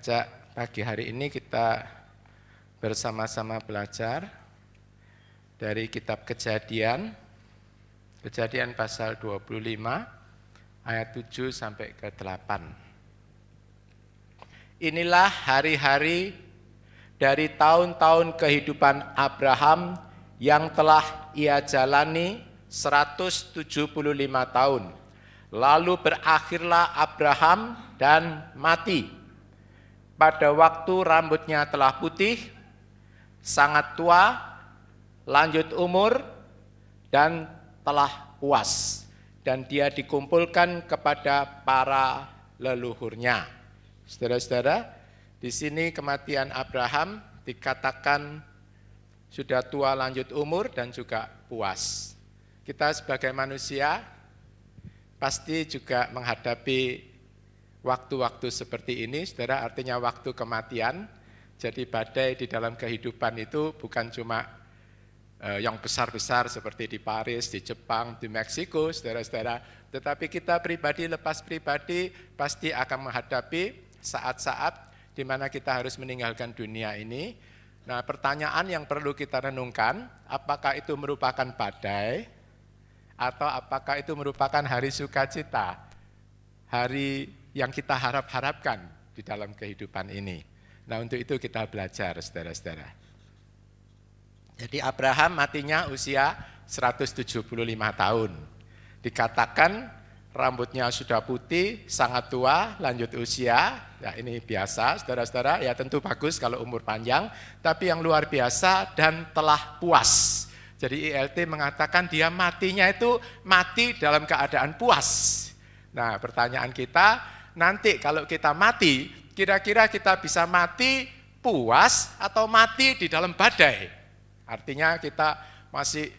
ajak pagi hari ini kita bersama-sama belajar dari kitab Kejadian pasal 25 ayat 7 sampai ke 8. Inilah hari-hari dari tahun-tahun kehidupan Abraham yang telah ia jalani 175 tahun. Lalu berakhirlah Abraham dan mati. Pada waktu rambutnya telah putih, sangat tua, lanjut umur, dan telah puas. Dan dia dikumpulkan kepada para leluhurnya. Saudara-saudara, di sini kematian Abraham dikatakan sudah tua, lanjut umur, dan juga puas. Kita sebagai manusia pasti juga menghadapi waktu-waktu seperti ini, saudara, artinya waktu kematian. Jadi badai di dalam kehidupan itu bukan cuma yang besar-besar seperti di Paris, di Jepang, di Meksiko, saudara-saudara. Tetapi kita pribadi, lepas pribadi, pasti akan menghadapi saat-saat di mana kita harus meninggalkan dunia ini. Nah, pertanyaan yang perlu kita renungkan, apakah itu merupakan badai, atau apakah itu merupakan hari sukacita, hari yang kita harap-harapkan di dalam kehidupan ini. Nah, untuk itu kita belajar, saudara-saudara. Jadi Abraham matinya usia 175 tahun. Dikatakan rambutnya sudah putih, sangat tua, lanjut usia. Ya, ini biasa, saudara-saudara, ya tentu bagus kalau umur panjang, tapi yang luar biasa dan telah puas. Jadi ILT mengatakan dia matinya itu mati dalam keadaan puas. Nah, pertanyaan kita, nanti kalau kita mati, kira-kira kita bisa mati puas atau mati di dalam badai? Artinya kita masih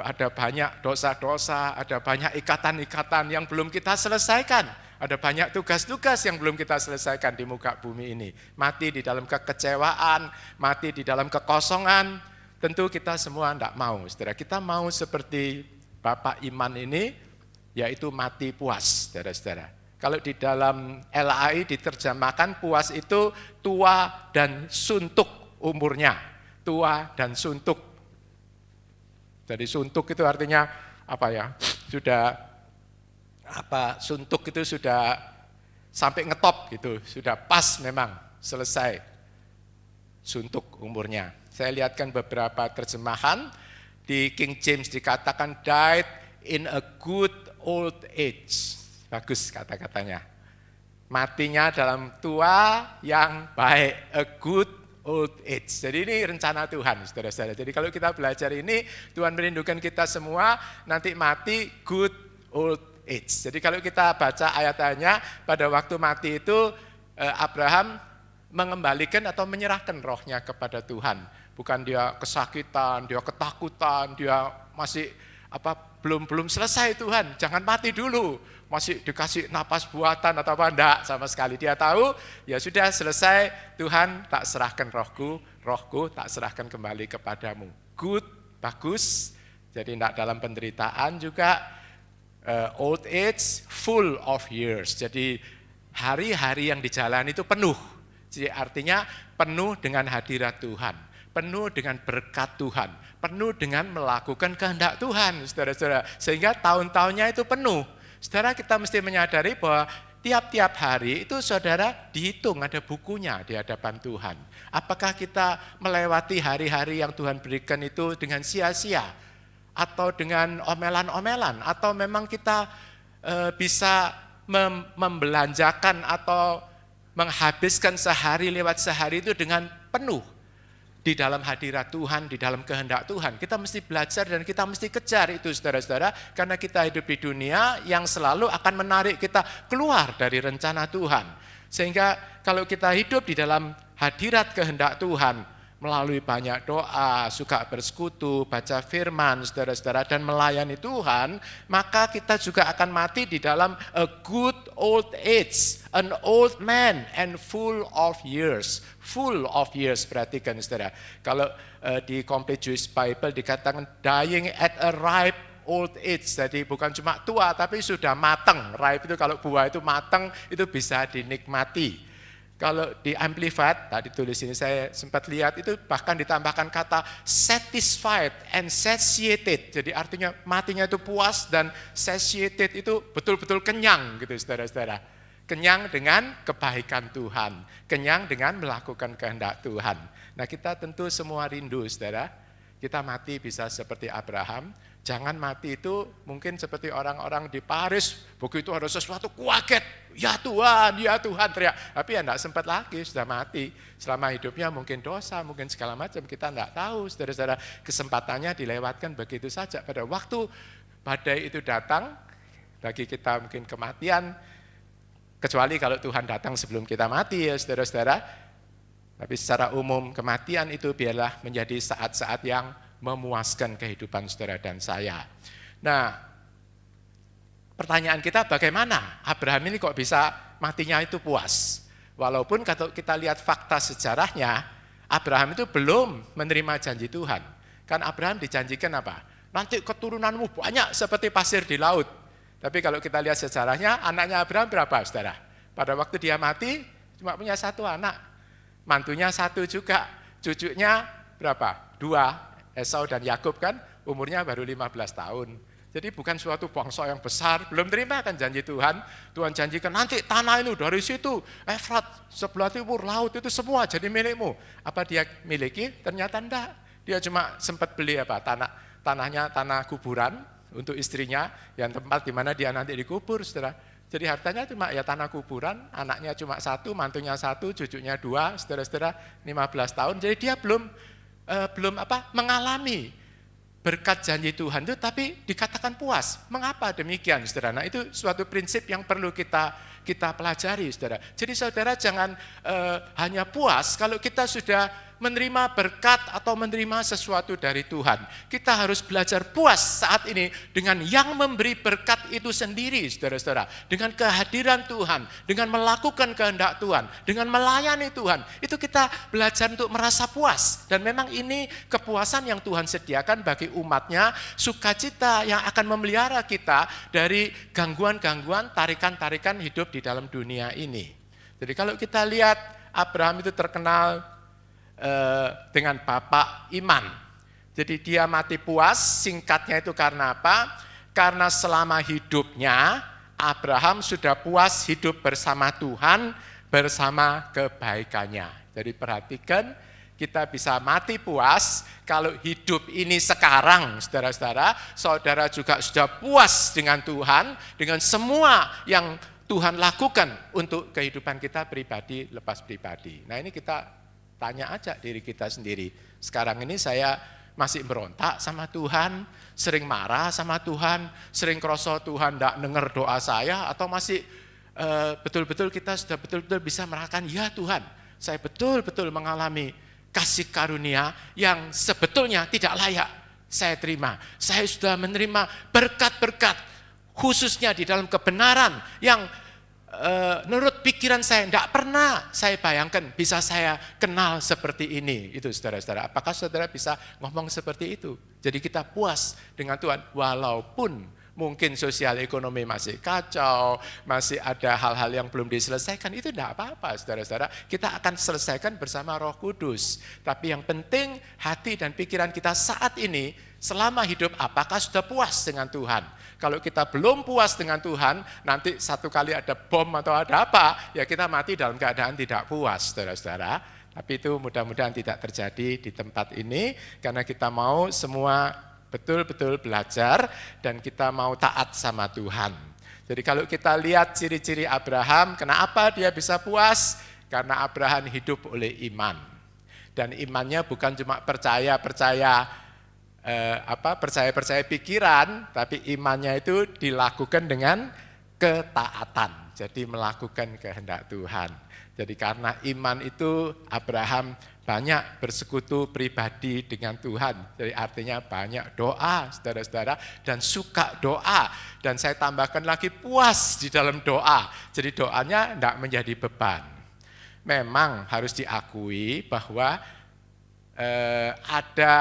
ada banyak dosa-dosa, ada banyak ikatan-ikatan yang belum kita selesaikan. Ada banyak tugas-tugas yang belum kita selesaikan di muka bumi ini. Mati di dalam kekecewaan, mati di dalam kekosongan. Tentu kita semua tidak mau, saudara. Kita mau seperti Bapak Iman ini, yaitu mati puas, saudara-saudara. Kalau di dalam LAI diterjemahkan puas itu tua dan suntuk umurnya. Tua dan suntuk. Jadi suntuk itu artinya apa ya? Suntuk itu sudah sampai ngetop gitu, sudah pas memang selesai suntuk umurnya. Saya lihatkan beberapa terjemahan, di King James dikatakan died in a good old age. Bagus kata-katanya. Matinya dalam tua yang baik, a good old age. Jadi ini rencana Tuhan, saudara-saudara. Jadi kalau kita belajar ini, Tuhan merindukan kita semua nanti mati good old age. Jadi kalau kita baca ayat-ayatnya, pada waktu mati itu Abraham mengembalikan atau menyerahkan rohnya kepada Tuhan. Bukan dia kesakitan, dia ketakutan, dia masih belum selesai Tuhan, jangan mati dulu. Masih dikasih napas buatan atau apa, enggak sama sekali. Dia tahu, ya sudah selesai, Tuhan tak serahkan rohku tak serahkan kembali kepadamu. Good, bagus. Jadi enggak dalam penderitaan juga, old age, full of years. Jadi hari-hari yang dijalani itu penuh. Jadi artinya penuh dengan hadirat Tuhan. Penuh dengan berkat Tuhan, penuh dengan melakukan kehendak Tuhan, saudara-saudara. Sehingga tahun-tahunnya itu penuh. Saudara, kita mesti menyadari bahwa tiap-tiap hari itu saudara dihitung, ada bukunya di hadapan Tuhan. Apakah kita melewati hari-hari yang Tuhan berikan itu dengan sia-sia? Atau dengan omelan-omelan? Atau memang kita bisa membelanjakan atau menghabiskan sehari lewat sehari itu dengan penuh? Di dalam hadirat Tuhan, di dalam kehendak Tuhan. Kita mesti belajar dan kita mesti kejar itu, saudara-saudara, karena kita hidup di dunia yang selalu akan menarik kita keluar dari rencana Tuhan. Sehingga kalau kita hidup di dalam hadirat kehendak Tuhan, melalui banyak doa, suka bersekutu, baca firman, saudara-saudara, dan melayani Tuhan, maka kita juga akan mati di dalam a good old age, an old man and full of years. Full of years, perhatikan saudara. Kalau di Complete Jewish Bible dikatakan dying at a ripe old age, jadi bukan cuma tua tapi sudah matang. Ripe itu kalau buah itu matang, itu bisa dinikmati. Kalau di Amplified, tadi tulis ini saya sempat lihat itu bahkan ditambahkan kata satisfied and satiated. Jadi artinya matinya itu puas dan satiated itu betul-betul kenyang gitu saudara-saudara. Kenyang dengan kebaikan Tuhan, kenyang dengan melakukan kehendak Tuhan. Nah kita tentu semua rindu saudara, kita mati bisa seperti Abraham. Jangan mati itu mungkin seperti orang-orang di Paris, begitu ada sesuatu kaget, ya Tuhan teriak. Tapi ya enggak sempat lagi, sudah mati. Selama hidupnya mungkin dosa, mungkin segala macam, kita enggak tahu. Saudara-saudara, kesempatannya dilewatkan begitu saja. Pada waktu badai itu datang, bagi kita mungkin kematian, kecuali kalau Tuhan datang sebelum kita mati ya saudara-saudara. Tapi secara umum kematian itu biarlah menjadi saat-saat yang memuaskan kehidupan saudara dan saya. Nah, pertanyaan kita bagaimana Abraham ini kok bisa matinya itu puas? Walaupun kalau kita lihat fakta sejarahnya, Abraham itu belum menerima janji Tuhan. Kan Abraham dijanjikan apa? Nanti keturunanmu banyak seperti pasir di laut. Tapi kalau kita lihat sejarahnya, anaknya Abraham berapa saudara? Pada waktu dia mati, cuma punya satu anak. Mantunya satu juga, cucunya berapa? 2. Esau dan Yakub kan umurnya baru 15 tahun. Jadi bukan suatu bangsa yang besar, belum terima kan janji Tuhan. Tuhan janjikan nanti tanah ini dari situ, Efrat, sebelah timur, laut itu semua jadi milikmu. Apa dia miliki? Ternyata enggak. Dia cuma sempat beli tanahnya tanah kuburan untuk istrinya, yang tempat di mana dia nanti dikubur, saudara. Jadi hartanya cuma ya tanah kuburan, anaknya cuma 1, mantunya 1, cucunya 2, saudara-saudara 15 tahun. Jadi dia belum mengalami berkat janji Tuhan itu, tapi dikatakan puas. Mengapa demikian, saudara? Nah itu suatu prinsip yang perlu kita pelajari, saudara. Jadi saudara jangan hanya puas kalau kita sudah menerima berkat atau menerima sesuatu dari Tuhan. Kita harus belajar puas saat ini dengan yang memberi berkat itu sendiri, saudara-saudara. Dengan kehadiran Tuhan, dengan melakukan kehendak Tuhan, dengan melayani Tuhan. Itu kita belajar untuk merasa puas. Dan memang ini kepuasan yang Tuhan sediakan bagi umatnya, sukacita yang akan memelihara kita dari gangguan-gangguan, tarikan-tarikan hidup di dalam dunia ini. Jadi kalau kita lihat Abraham itu terkenal dengan bapak iman. Jadi dia mati puas, singkatnya itu karena apa? Karena selama hidupnya Abraham sudah puas hidup bersama Tuhan, bersama kebaikannya. Jadi perhatikan, kita bisa mati puas kalau hidup ini sekarang, saudara-saudara, saudara juga sudah puas dengan Tuhan, dengan semua yang Tuhan lakukan untuk kehidupan kita pribadi, lepas pribadi. Nah ini kita tanya aja diri kita sendiri. Sekarang ini saya masih berontak sama Tuhan, sering marah sama Tuhan, sering kroso Tuhan tidak dengar doa saya, atau masih betul-betul kita sudah betul-betul bisa merasakan, ya Tuhan, saya betul-betul mengalami kasih karunia yang sebetulnya tidak layak saya terima. Saya sudah menerima berkat-berkat, khususnya di dalam kebenaran yang menurut pikiran saya tidak pernah saya bayangkan bisa saya kenal seperti ini. Itu saudara-saudara, apakah saudara bisa ngomong seperti itu? Jadi kita puas dengan Tuhan walaupun mungkin sosial ekonomi masih kacau, masih ada hal-hal yang belum diselesaikan, itu tidak apa-apa saudara-saudara. Kita akan selesaikan bersama Roh Kudus. Tapi yang penting hati dan pikiran kita saat ini selama hidup apakah sudah puas dengan Tuhan? Kalau kita belum puas dengan Tuhan, nanti satu kali ada bom atau ada apa, ya kita mati dalam keadaan tidak puas, saudara-saudara. Tapi itu mudah-mudahan tidak terjadi di tempat ini, karena kita mau semua betul-betul belajar dan kita mau taat sama Tuhan. Jadi kalau kita lihat ciri-ciri Abraham, kenapa dia bisa puas? Karena Abraham hidup oleh iman. Dan imannya bukan cuma percaya pikiran, tapi imannya itu dilakukan dengan ketaatan. Jadi melakukan kehendak Tuhan. Jadi karena iman itu Abraham banyak bersekutu pribadi dengan Tuhan. Jadi artinya banyak doa, saudara-saudara, dan suka doa. Dan saya tambahkan lagi puas di dalam doa. Jadi doanya tidak menjadi beban. Memang harus diakui bahwa ada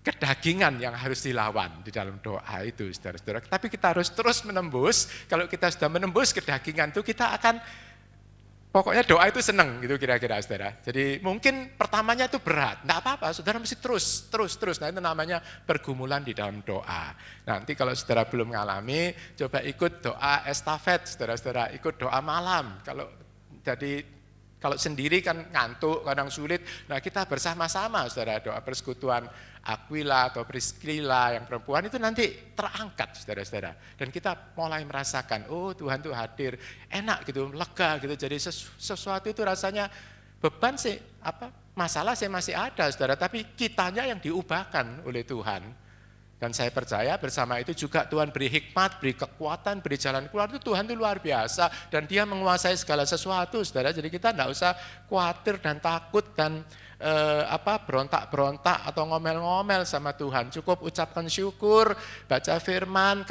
kedagingan yang harus dilawan di dalam doa itu, saudara-saudara. Tapi kita harus terus menembus. Kalau kita sudah menembus kedagingan itu, kita akan Pokoknya doa itu seneng gitu kira-kira saudara. Jadi mungkin pertamanya itu berat, enggak apa-apa, saudara mesti terus. Nah itu namanya pergumulan di dalam doa. Nanti kalau saudara belum mengalami, coba ikut doa estafet, saudara-saudara, ikut doa malam. Kalau sendiri kan ngantuk, kadang sulit. Nah kita bersama-sama saudara, doa persekutuan Aquila atau Priscilla yang perempuan itu nanti terangkat saudara-saudara. Dan kita mulai merasakan, oh Tuhan itu hadir, enak gitu, lega gitu. Jadi sesuatu itu rasanya beban sih, masalah sih masih ada saudara, tapi kitanya yang diubahkan oleh Tuhan. Dan saya percaya bersama itu juga Tuhan beri hikmat, beri kekuatan, beri jalan keluar. Itu Tuhan itu luar biasa dan dia menguasai segala sesuatu saudara. Jadi kita tidak usah khawatir dan takut dan berontak-berontak atau ngomel-ngomel sama Tuhan. Cukup ucapkan syukur, baca firman,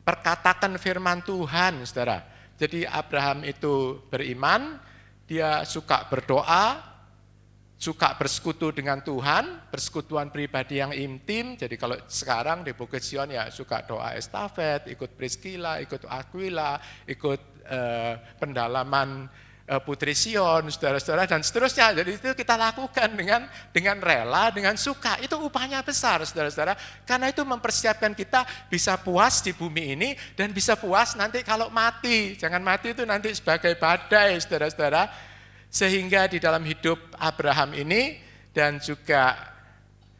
perkatakan firman Tuhan saudara. Jadi Abraham itu beriman, dia suka berdoa, suka bersekutu dengan Tuhan, persekutuan pribadi yang intim. Jadi kalau sekarang di Bukit Sion ya suka doa estafet, ikut Priscilla, ikut Aquila, ikut pendalaman Putri Sion, saudara-saudara dan seterusnya. Jadi itu kita lakukan dengan rela, dengan suka. Itu upahnya besar, saudara-saudara. Karena itu mempersiapkan kita bisa puas di bumi ini dan bisa puas nanti kalau mati. Jangan mati itu nanti sebagai badai, saudara-saudara. Sehingga di dalam hidup Abraham ini dan juga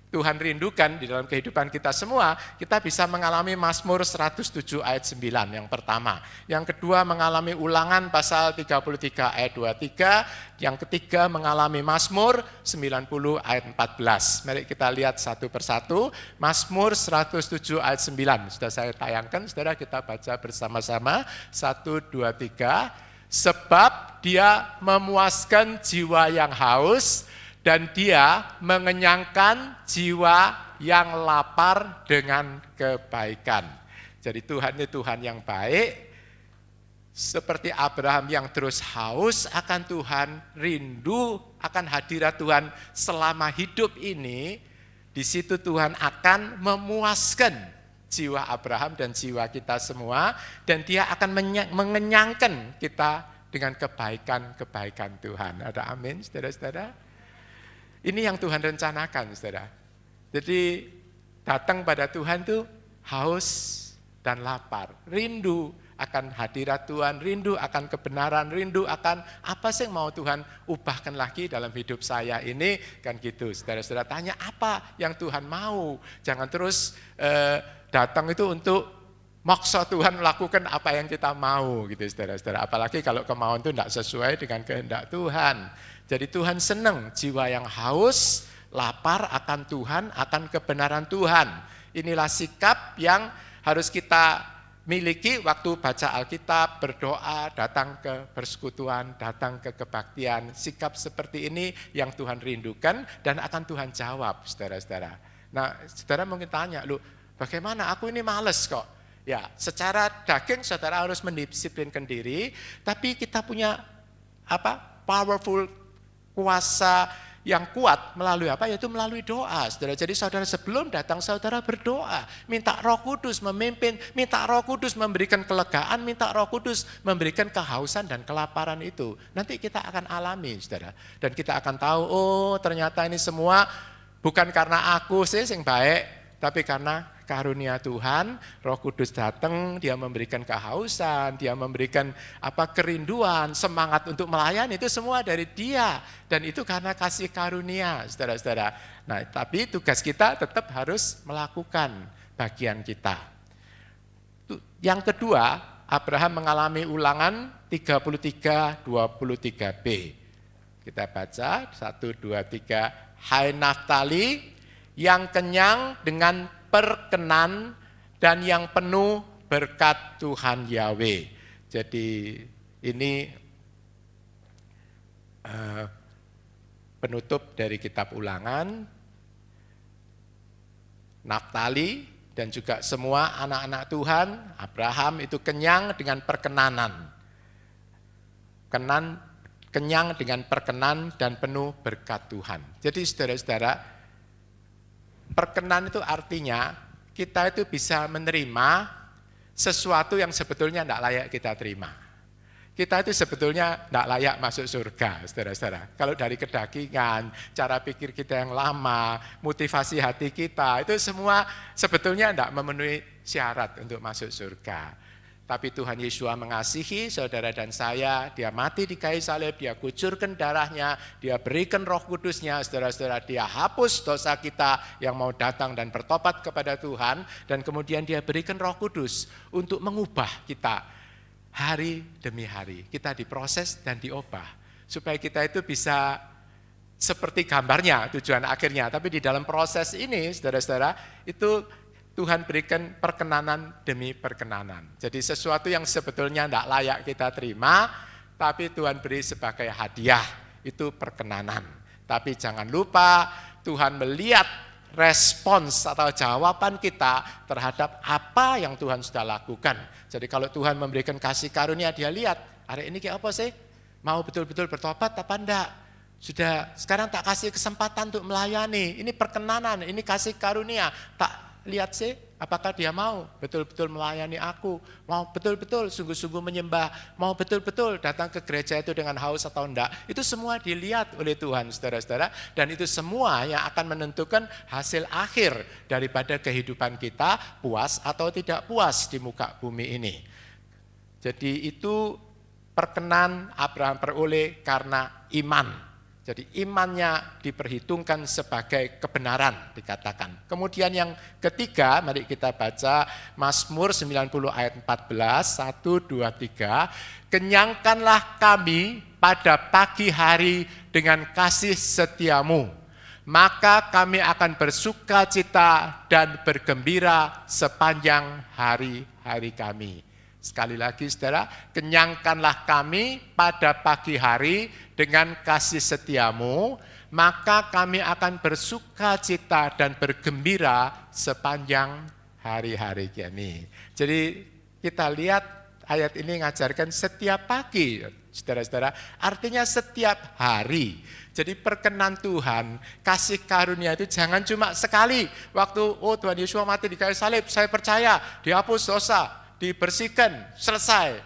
Tuhan rindukan di dalam kehidupan kita semua, kita bisa mengalami Mazmur 107 ayat 9 yang pertama. Yang kedua mengalami Ulangan pasal 33 ayat 23, yang ketiga mengalami Mazmur 90 ayat 14. Mari kita lihat satu persatu. Mazmur 107 ayat 9. Sudah saya tayangkan, saudara, kita baca bersama-sama. 1, 2, 3. Sebab dia memuaskan jiwa yang haus dan dia mengenyangkan jiwa yang lapar dengan kebaikan. Jadi Tuhan itu Tuhan yang baik, seperti Abraham yang terus haus akan Tuhan, rindu akan hadirat Tuhan selama hidup ini, di situ Tuhan akan memuaskan jiwa Abraham dan jiwa kita semua, dan dia akan mengenyangkan kita dengan kebaikan-kebaikan Tuhan. Ada amin, saudara-saudara? Ini yang Tuhan rencanakan, saudara. Jadi datang pada Tuhan itu haus dan lapar, rindu akan hadirat Tuhan, rindu akan kebenaran, rindu akan apa sih yang mau Tuhan ubahkan lagi dalam hidup saya ini, kan gitu. Saudara-saudara tanya apa yang Tuhan mau, jangan terus datang itu untuk maksa Tuhan melakukan apa yang kita mau gitu saudara-saudara. Apalagi kalau kemauan itu tidak sesuai dengan kehendak Tuhan. Jadi Tuhan senang jiwa yang haus, lapar akan Tuhan, akan kebenaran Tuhan. Inilah sikap yang harus kita miliki waktu baca Alkitab, berdoa, datang ke persekutuan, datang ke kebaktian. Sikap seperti ini yang Tuhan rindukan dan akan Tuhan jawab saudara-saudara. Nah saudara mungkin tanya, bagaimana aku ini males kok? Ya, secara daging saudara harus mendisiplinkan diri, tapi kita punya powerful kuasa yang kuat melalui apa? Yaitu melalui doa, saudara. Jadi saudara sebelum datang saudara berdoa, minta Roh Kudus memimpin, minta Roh Kudus memberikan kelegaan, minta Roh Kudus memberikan kehausan dan kelaparan itu. Nanti kita akan alami, saudara. Dan kita akan tahu, oh ternyata ini semua bukan karena aku sih yang baik, tapi karena karunia Tuhan, Roh Kudus datang, dia memberikan kehausan, dia memberikan kerinduan, semangat untuk melayani, itu semua dari dia. Dan itu karena kasih karunia, saudara-saudara. Nah, tapi tugas kita tetap harus melakukan bagian kita. Yang kedua, Abraham mengalami Ulangan 33:23b. Kita baca, 1, 2, 3. Hai Naftali, yang kenyang dengan perkenan dan yang penuh berkat Tuhan Yahweh. Jadi ini penutup dari kitab Ulangan. Naftali dan juga semua anak-anak Tuhan, Abraham itu kenyang dengan perkenanan. Kenyang dengan perkenan dan penuh berkat Tuhan. Jadi saudara-saudara, perkenan itu artinya kita itu bisa menerima sesuatu yang sebetulnya tidak layak kita terima. Kita itu sebetulnya tidak layak masuk surga, saudara-saudara. Kalau dari kedagingan, cara pikir kita yang lama, motivasi hati kita, itu semua sebetulnya tidak memenuhi syarat untuk masuk surga. Tapi Tuhan Yesus mengasihi saudara dan saya, dia mati di kayu salib, dia kucurkan darahnya, dia berikan Roh Kudusnya, saudara-saudara, dia hapus dosa kita yang mau datang dan bertobat kepada Tuhan, dan kemudian dia berikan Roh Kudus untuk mengubah kita. Hari demi hari kita diproses dan diubah supaya kita itu bisa seperti gambarnya tujuan akhirnya. Tapi di dalam proses ini saudara-saudara itu Tuhan berikan perkenanan demi perkenanan. Jadi sesuatu yang sebetulnya tidak layak kita terima, tapi Tuhan beri sebagai hadiah, itu perkenanan. Tapi jangan lupa Tuhan melihat respons atau jawaban kita terhadap apa yang Tuhan sudah lakukan. Jadi kalau Tuhan memberikan kasih karunia, dia lihat, hari ini kayak apa sih? Mau betul-betul bertobat apa enggak? Sudah sekarang tak kasih kesempatan untuk melayani, ini perkenanan, ini kasih karunia. Tak lihat sih, apakah dia mau betul-betul melayani aku, mau betul-betul sungguh-sungguh menyembah, mau betul-betul datang ke gereja itu dengan haus atau enggak. Itu semua dilihat oleh Tuhan, saudara-saudara, dan itu semua yang akan menentukan hasil akhir daripada kehidupan kita, puas atau tidak puas di muka bumi ini. Jadi itu perkenan Abraham peroleh karena iman. Jadi imannya diperhitungkan sebagai kebenaran dikatakan. Kemudian yang ketiga, mari kita baca Mazmur 90 ayat 14, 1, 2, 3. Kenyangkanlah kami pada pagi hari dengan kasih setiamu, maka kami akan bersuka cita dan bergembira sepanjang hari-hari kami. Sekali lagi saudara, kenyangkanlah kami pada pagi hari dengan kasih setiamu, maka kami akan bersuka cita dan bergembira sepanjang hari-hari kami. Jadi kita lihat ayat ini mengajarkan setiap pagi, saudara-saudara, artinya setiap hari. Jadi perkenan Tuhan, kasih karunia itu jangan cuma sekali. Waktu, Tuhan Yesus mati di kayu salib, saya percaya, dihapus dosa, dibersihkan, selesai.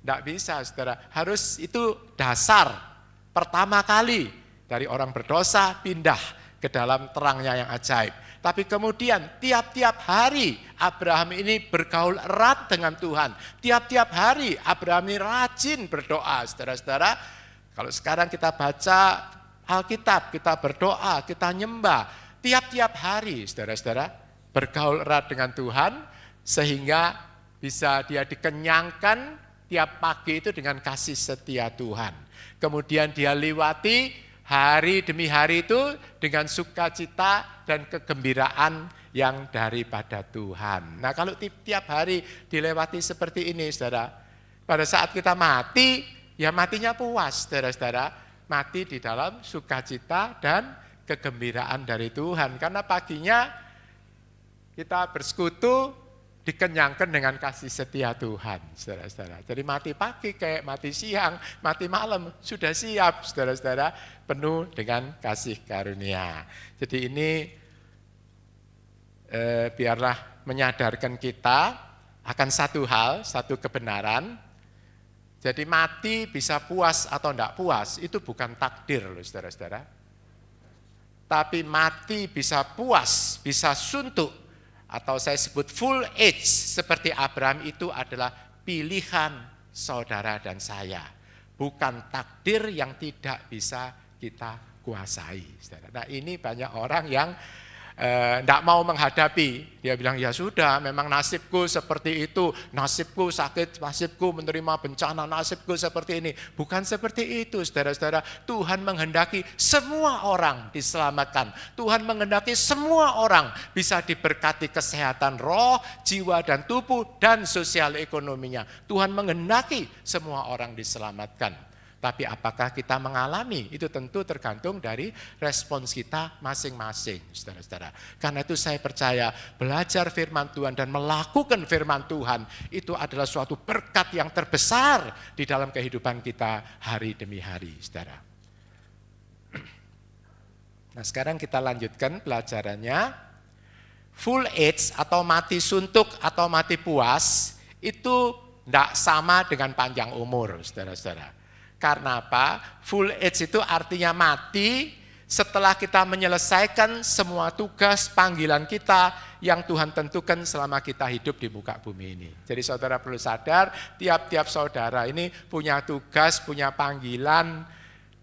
Tidak bisa, saudara. Harus itu dasar pertama kali dari orang berdosa pindah ke dalam terangnya yang ajaib. Tapi kemudian tiap-tiap hari Abraham ini bergaul erat dengan Tuhan. Tiap-tiap hari Abraham ini rajin berdoa, saudara-saudara. Kalau sekarang kita baca Alkitab, kita berdoa, kita nyembah. Tiap-tiap hari, saudara-saudara, bergaul erat dengan Tuhan sehingga bisa dia dikenyangkan tiap pagi itu dengan kasih setia Tuhan. Kemudian dia lewati hari demi hari itu dengan sukacita dan kegembiraan yang daripada Tuhan. Nah kalau tiap hari dilewati seperti ini saudara, pada saat kita mati, ya matinya puas saudara-saudara. Mati di dalam sukacita dan kegembiraan dari Tuhan. Karena paginya kita bersekutu, dikenyangkan dengan kasih setia Tuhan, saudara-saudara. Jadi mati pagi kayak mati siang, mati malam, sudah siap, saudara-saudara, penuh dengan kasih karunia. Jadi ini biarlah menyadarkan kita akan satu hal, satu kebenaran. Jadi mati bisa puas atau tidak puas, itu bukan takdir loh, saudara-saudara. Tapi mati bisa puas, bisa suntuk, atau saya sebut full age seperti Abraham itu adalah pilihan saudara dan saya. Bukan takdir yang tidak bisa kita kuasai. Nah ini banyak orang yang tidak mau menghadapi. Dia bilang ya sudah memang nasibku seperti itu. Nasibku sakit, nasibku menerima bencana, nasibku seperti ini. Bukan seperti itu saudara-saudara. Tuhan menghendaki semua orang diselamatkan. Tuhan menghendaki semua orang bisa diberkati kesehatan roh, jiwa dan tubuh dan sosial ekonominya. Tuhan menghendaki semua orang diselamatkan. Tapi apakah kita mengalami, itu tentu tergantung dari respons kita masing-masing, saudara-saudara. Karena itu saya percaya belajar firman Tuhan dan melakukan firman Tuhan itu adalah suatu berkat yang terbesar di dalam kehidupan kita hari demi hari, saudara. Nah sekarang kita lanjutkan pelajarannya. Full age atau mati suntuk atau mati puas itu Tidak sama dengan panjang umur, saudara-saudara. Karena apa? Full age itu artinya mati setelah kita menyelesaikan semua tugas panggilan kita yang Tuhan tentukan selama kita hidup di muka bumi ini. Jadi saudara perlu sadar, tiap-tiap saudara ini punya tugas, punya panggilan,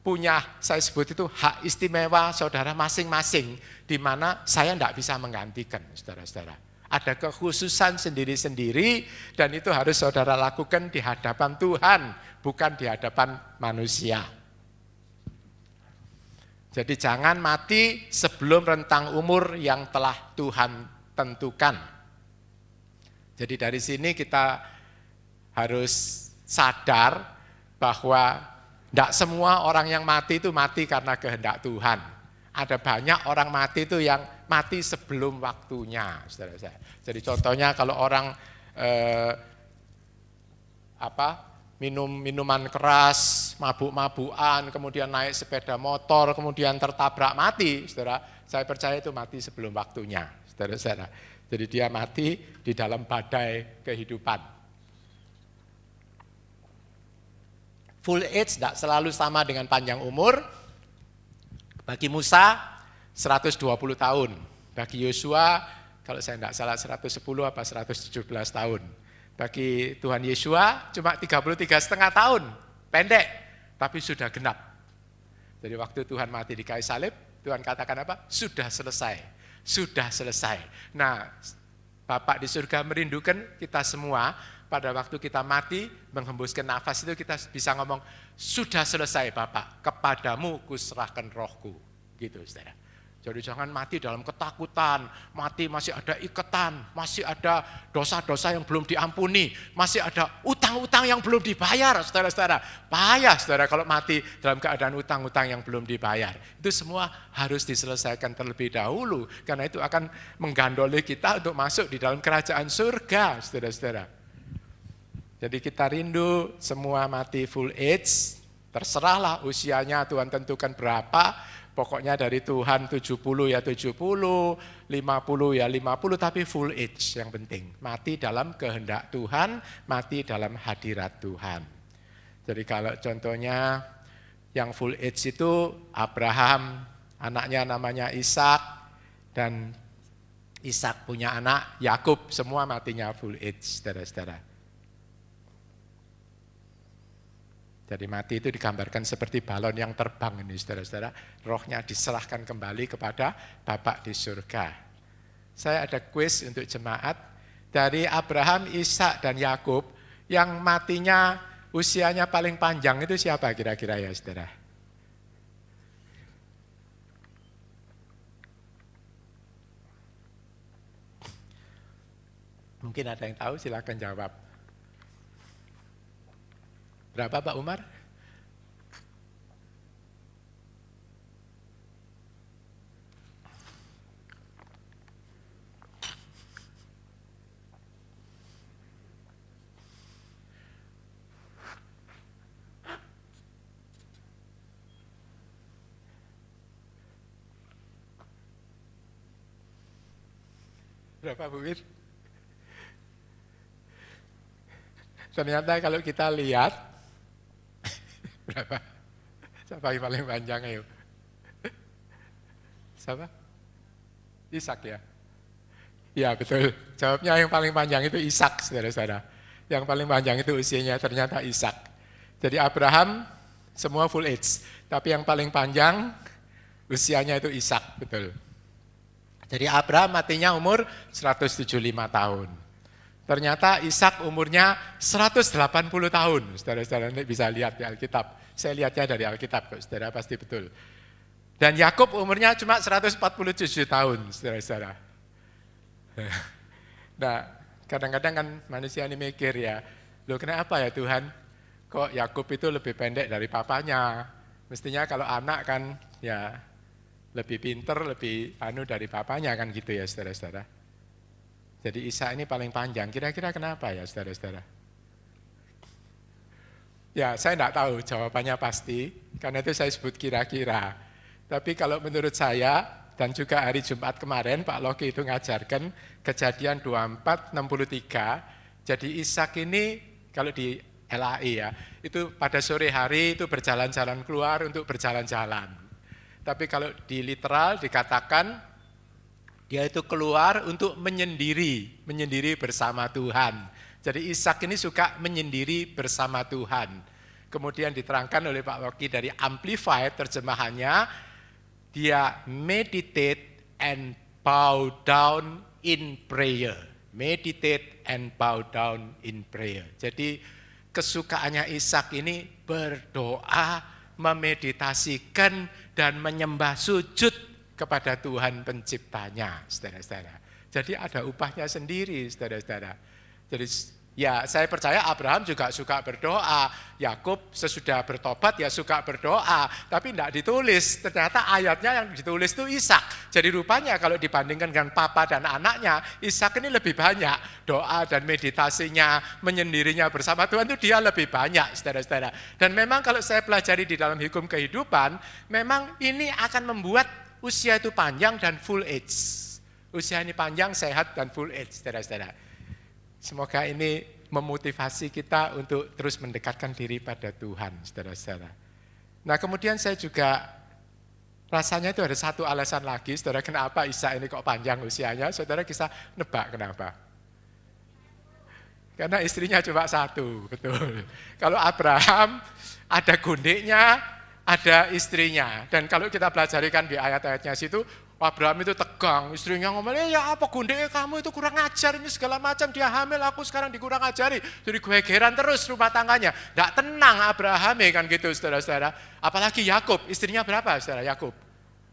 punya, saya sebut itu hak istimewa saudara masing-masing, di mana saya tidak bisa menggantikan, saudara-saudara. Ada kekhususan sendiri-sendiri, dan itu harus saudara lakukan di hadapan Tuhan, bukan di hadapan manusia. Jadi jangan mati sebelum rentang umur yang telah Tuhan tentukan. Jadi dari sini kita harus sadar bahwa tidak semua orang yang mati itu mati karena kehendak Tuhan. Ada banyak orang mati itu yang mati sebelum waktunya, saudara saya. Jadi contohnya kalau orang minum minuman keras, mabuk-mabukan, kemudian naik sepeda motor, kemudian tertabrak mati, saudara, saya percaya itu mati sebelum waktunya, saudara-saudara. Jadi dia mati di dalam badai kehidupan. Full age tidak selalu sama dengan panjang umur. Bagi Musa 120 tahun, bagi Yosua kalau saya tidak salah 110 apa 117 tahun. Bagi Tuhan Yesua cuma 33,5 tahun, pendek, tapi sudah genap. Jadi waktu Tuhan mati di kayu salib, Tuhan katakan apa? Sudah selesai, sudah selesai. Nah, Bapak di surga merindukan kita semua, pada waktu kita mati, menghembuskan nafas itu kita bisa ngomong, sudah selesai Bapak, kepadamu kuserahkan rohku. Gitu, saudara. Jadi jangan mati dalam ketakutan, mati masih ada ikatan, masih ada dosa-dosa yang belum diampuni, masih ada utang-utang yang belum dibayar, saudara-saudara. Payah, saudara, kalau mati dalam keadaan utang-utang yang belum dibayar. Itu semua harus diselesaikan terlebih dahulu, karena itu akan menggandoli kita untuk masuk di dalam kerajaan surga, saudara-saudara. Jadi kita rindu semua mati full age, terserahlah usianya Tuhan tentukan berapa. Pokoknya dari Tuhan 70 ya 70, 50 ya 50, tapi full age yang penting. Mati dalam kehendak Tuhan, mati dalam hadirat Tuhan. Jadi kalau contohnya yang full age itu Abraham, anaknya namanya Ishak, dan Ishak punya anak Yakub, semua matinya full age, saudara-saudara. Jadi mati itu digambarkan seperti balon yang terbang ini, saudara-saudara. Rohnya diserahkan kembali kepada Bapa di surga. Saya ada kuis untuk jemaat. Dari Abraham, Ishak, dan Yakub, yang matinya usianya paling panjang itu siapa kira-kira ya, saudara? Mungkin ada yang tahu, silakan jawab. Berapa Pak Umar? Berapa Bu Wir? Ternyata kalau kita lihat berapa? Siapa yang paling panjang ayo? Siapa? Ishak ya? Ya betul, jawabnya yang paling panjang itu Ishak, saudara-saudara. Yang paling panjang itu usianya ternyata Ishak. Jadi Abraham semua full age, tapi yang paling panjang usianya itu Ishak, betul. Jadi Abraham matinya umur 175 tahun. Ternyata Ishak umurnya 180 tahun, saudara-saudara bisa lihat di Alkitab. Saya lihatnya dari Alkitab, saudara pasti betul. Dan Yakub umurnya cuma 147 tahun, saudara-saudara. Nah, kadang-kadang kan manusia ini mikir ya, loh kenapa ya Tuhan, kok Yakub itu lebih pendek dari papanya? Mestinya kalau anak kan ya lebih pinter, lebih dari papanya kan gitu ya, saudara-saudara. Jadi Ishak ini paling panjang, kira-kira kenapa ya saudara-saudara? Ya saya tidak tahu jawabannya pasti, karena itu saya sebut kira-kira. Tapi kalau menurut saya, dan juga hari Jumat kemarin Pak Loki itu ngajarkan Kejadian 24:63, jadi Ishak ini Kalau di LAI ya, itu pada sore hari itu berjalan-jalan keluar untuk berjalan-jalan. Tapi kalau di literal dikatakan dia itu keluar untuk menyendiri bersama Tuhan. Jadi Ishak ini suka menyendiri bersama Tuhan. Kemudian diterangkan oleh Pak Woki dari Amplified terjemahannya, dia meditate and bow down in prayer. Meditate and bow down in prayer. Jadi kesukaannya Ishak ini berdoa, memeditasikan dan menyembah sujud kepada Tuhan penciptanya, saudara-saudara. Jadi ada upahnya sendiri, saudara-saudara. Jadi ya saya percaya Abraham juga suka berdoa, Yakub sesudah bertobat ya suka berdoa, tapi tidak ditulis. Ternyata ayatnya yang ditulis itu Ishak. Jadi rupanya kalau dibandingkan dengan papa dan anaknya, Ishak ini lebih banyak doa dan meditasinya, menyendirinya bersama Tuhan itu dia lebih banyak, saudara-saudara. Dan memang kalau saya pelajari di dalam hukum kehidupan, memang ini akan membuat usia itu panjang dan full age. Usia ini panjang, sehat dan full age, saudara-saudara. Semoga ini memotivasi kita untuk terus mendekatkan diri pada Tuhan, saudara-saudara. Nah kemudian saya juga rasanya itu ada satu alasan lagi, saudara, kenapa Ishak ini kok panjang usianya, saudara bisa nebak kenapa? Karena istrinya cuma satu, betul. Kalau Abraham ada gundiknya, ada istrinya. Dan kalau kita pelajarikan di ayat-ayatnya situ, Abraham itu tegang, istrinya ngomong, ya apa gundiknya kamu itu kurang ajar, ini segala macam, dia hamil, aku sekarang dikurang ajari. Jadi gue geran terus rumah tangganya. Tidak tenang Abraham kan gitu, saudara-saudara. Apalagi Yakub, istrinya berapa saudara Yakub?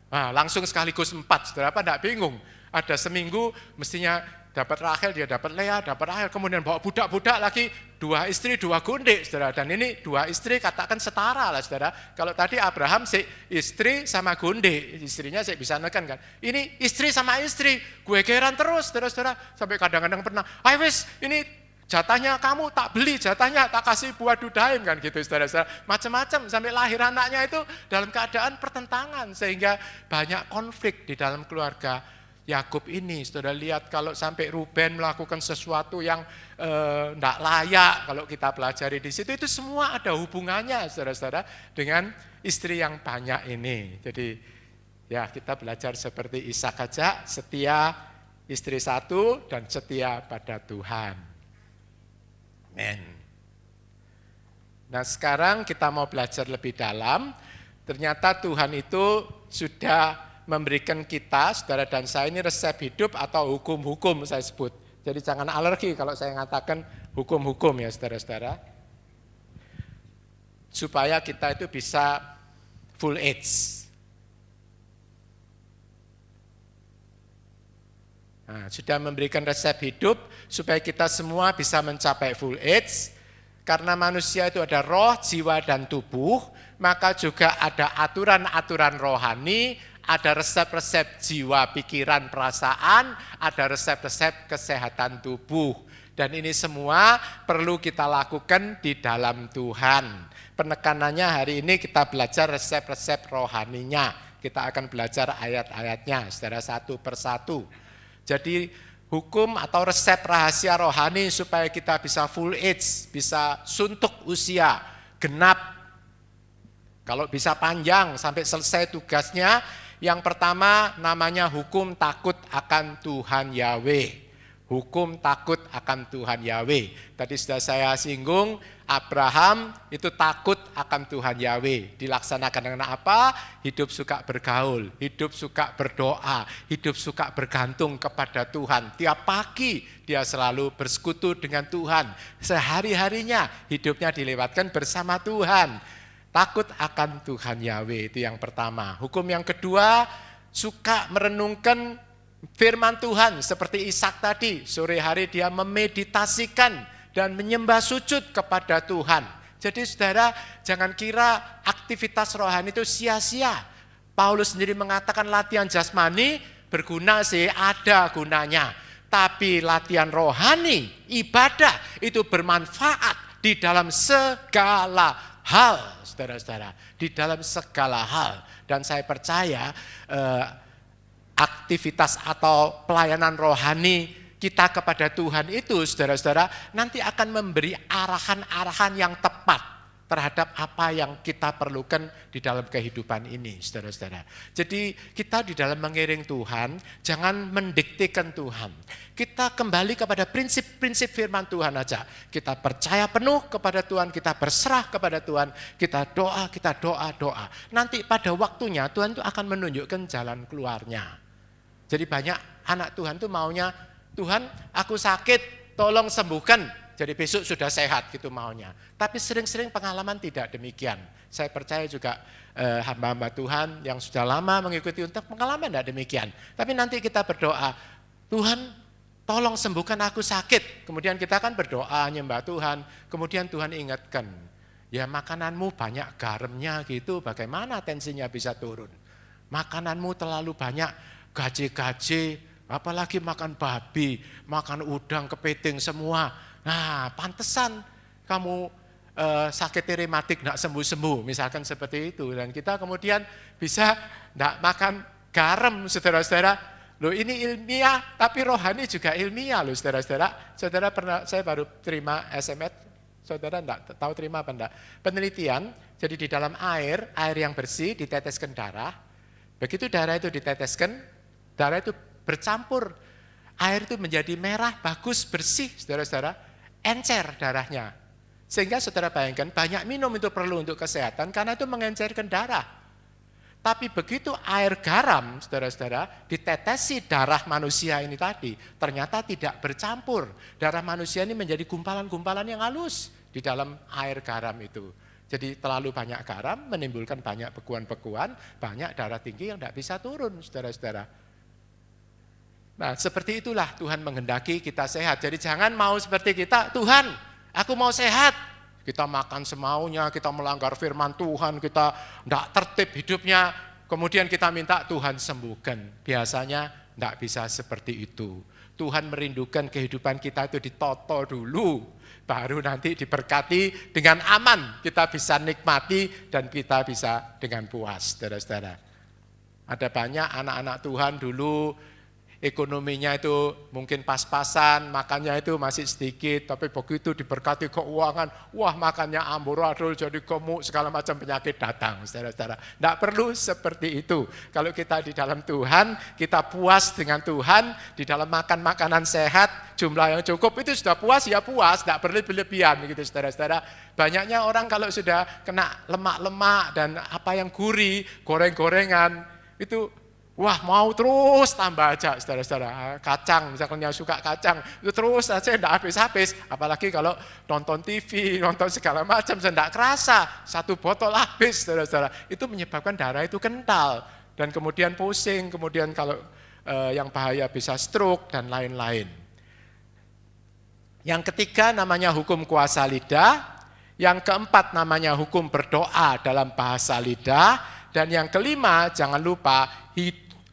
Nah, langsung sekaligus 4, saudara, apa tidak bingung. Ada seminggu mestinya dapat Rachel, dia dapat Lea, dapat Rachel, kemudian bawa budak-budak lagi, 2 istri, 2 gundik, saudara. Dan ini 2 istri katakan setara lah, saudara. Kalau tadi Abraham istri sama gundik, istrinya saya bisa nekan kan. Ini istri sama istri, gue geran terus, saudara-saudara. Sampai kadang-kadang pernah, wis ini jatahnya kamu tak beli, jatahnya tak kasih buat dudaim kan gitu, saudara-saudara. Macam-macam, sampai lahir anaknya itu dalam keadaan pertentangan, sehingga banyak konflik di dalam keluarga Yakub ini. Saudara lihat kalau sampai Ruben melakukan sesuatu yang tidak layak, kalau kita pelajari di situ, itu semua ada hubungannya, saudara-saudara, dengan istri yang banyak ini. Jadi ya kita belajar seperti Ishak aja, setia istri satu dan setia pada Tuhan. Amen. Nah sekarang kita mau belajar lebih dalam. Ternyata Tuhan itu sudah memberikan kita, saudara dan saya, ini resep hidup atau hukum-hukum saya sebut. Jadi jangan alergi kalau saya mengatakan hukum-hukum ya saudara-saudara. Supaya kita itu bisa full age. Nah, sudah memberikan resep hidup supaya kita semua bisa mencapai full age. Karena manusia itu ada roh, jiwa, dan tubuh, maka juga ada aturan-aturan rohani, ada resep-resep jiwa, pikiran, perasaan, ada resep-resep kesehatan tubuh. Dan ini semua perlu kita lakukan di dalam Tuhan. Penekanannya hari ini kita belajar resep-resep rohaninya. Kita akan belajar ayat-ayatnya secara satu persatu. Jadi hukum atau resep rahasia rohani supaya kita bisa full age, bisa suntuk usia, genap. Kalau bisa panjang sampai selesai tugasnya. Yang pertama namanya hukum takut akan Tuhan Yahweh. Hukum takut akan Tuhan Yahweh. Tadi sudah saya singgung, Abraham itu takut akan Tuhan Yahweh. Dilaksanakan dengan apa? Hidup suka bergaul, hidup suka berdoa, hidup suka bergantung kepada Tuhan. Tiap pagi dia selalu bersekutu dengan Tuhan. Sehari-harinya hidupnya dilewatkan bersama Tuhan. Takut akan Tuhan Yahweh, itu yang pertama. Hukum yang kedua, suka merenungkan firman Tuhan. Seperti Ishak tadi, sore hari dia memeditasikan dan menyembah sujud kepada Tuhan. Jadi saudara, jangan kira aktivitas rohani itu sia-sia. Paulus sendiri mengatakan latihan jasmani berguna sih, ada gunanya. Tapi latihan rohani, ibadah, itu bermanfaat di dalam segala hal, saudara-saudara, di dalam segala hal. Dan saya percaya aktivitas atau pelayanan rohani kita kepada Tuhan itu, saudara-saudara, nanti akan memberi arahan-arahan yang tepat terhadap apa yang kita perlukan di dalam kehidupan ini, saudara-saudara. Jadi kita di dalam mengiring Tuhan, jangan mendiktekan Tuhan. Kita kembali kepada prinsip-prinsip firman Tuhan aja. Kita percaya penuh kepada Tuhan, kita berserah kepada Tuhan, kita doa. Nanti pada waktunya Tuhan itu akan menunjukkan jalan keluarnya. Jadi banyak anak Tuhan itu maunya, Tuhan aku sakit, tolong sembuhkan. Jadi besok sudah sehat gitu maunya. Tapi sering-sering pengalaman tidak demikian. Saya percaya juga hamba-hamba Tuhan yang sudah lama mengikuti untuk pengalaman tidak demikian. Tapi nanti kita berdoa, Tuhan tolong sembuhkan aku sakit. Kemudian kita kan berdoa nyembah Tuhan. Kemudian Tuhan ingatkan, ya makananmu banyak garamnya gitu, bagaimana tensinya bisa turun. Makananmu terlalu banyak gaje-gaje, apalagi makan babi, makan udang, kepiting semua. Nah, pantesan kamu sakit rematik tidak sembuh-sembuh, misalkan seperti itu. Dan kita kemudian bisa tidak makan garam, saudara-saudara. Loh ini ilmiah, tapi rohani juga ilmiah loh, saudara-saudara. Saudara pernah, saya baru terima SMS, saudara tidak tahu terima apa enggak. Penelitian, jadi di dalam air yang bersih diteteskan darah. Begitu darah itu diteteskan, darah itu bercampur, air itu menjadi merah, bagus, bersih, saudara-saudara, encer darahnya. Sehingga saudara bayangkan, banyak minum itu perlu untuk kesehatan, karena itu mengencerkan darah. Tapi begitu air garam, saudara-saudara, ditetesi darah manusia ini tadi, ternyata tidak bercampur. Darah manusia ini menjadi gumpalan-gumpalan yang halus di dalam air garam itu. Jadi terlalu banyak garam, menimbulkan banyak bekuan-bekuan, banyak darah tinggi yang tidak bisa turun, saudara-saudara. Nah, seperti itulah Tuhan menghendaki kita sehat. Jadi jangan mau seperti kita, Tuhan, aku mau sehat. Kita makan semaunya, kita melanggar firman Tuhan, kita tidak tertib hidupnya. Kemudian kita minta Tuhan sembuhkan. Biasanya tidak bisa seperti itu. Tuhan merindukan kehidupan kita itu ditoto dulu. Baru nanti diberkati dengan aman. Kita bisa nikmati dan kita bisa dengan puas, saudara-saudara. Ada banyak anak-anak Tuhan dulu, ekonominya itu mungkin pas-pasan, makannya itu masih sedikit, tapi begitu diberkati keuangan, wah makannya amburadul, jadi gemuk, segala macam penyakit datang, saudara-saudara. Tidak perlu seperti itu. Kalau kita di dalam Tuhan, kita puas dengan Tuhan, di dalam makan makanan sehat, jumlah yang cukup, itu sudah puas, ya puas, tidak berlebihan gitu, saudara-saudara. Banyaknya orang kalau sudah kena lemak-lemak dan apa yang gurih, goreng-gorengan, itu wah mau terus tambah aja, saudara-saudara. Kacang, misalnya suka kacang, itu terus aja tidak habis-habis. Apalagi kalau nonton TV, nonton segala macam, tidak kerasa. Satu botol habis, saudara-saudara. Itu menyebabkan darah itu kental. Dan kemudian pusing, kemudian kalau yang bahaya bisa stroke dan lain-lain. Yang ketiga namanya hukum kuasa lidah. Yang keempat namanya hukum berdoa dalam bahasa lidah. Dan yang kelima jangan lupa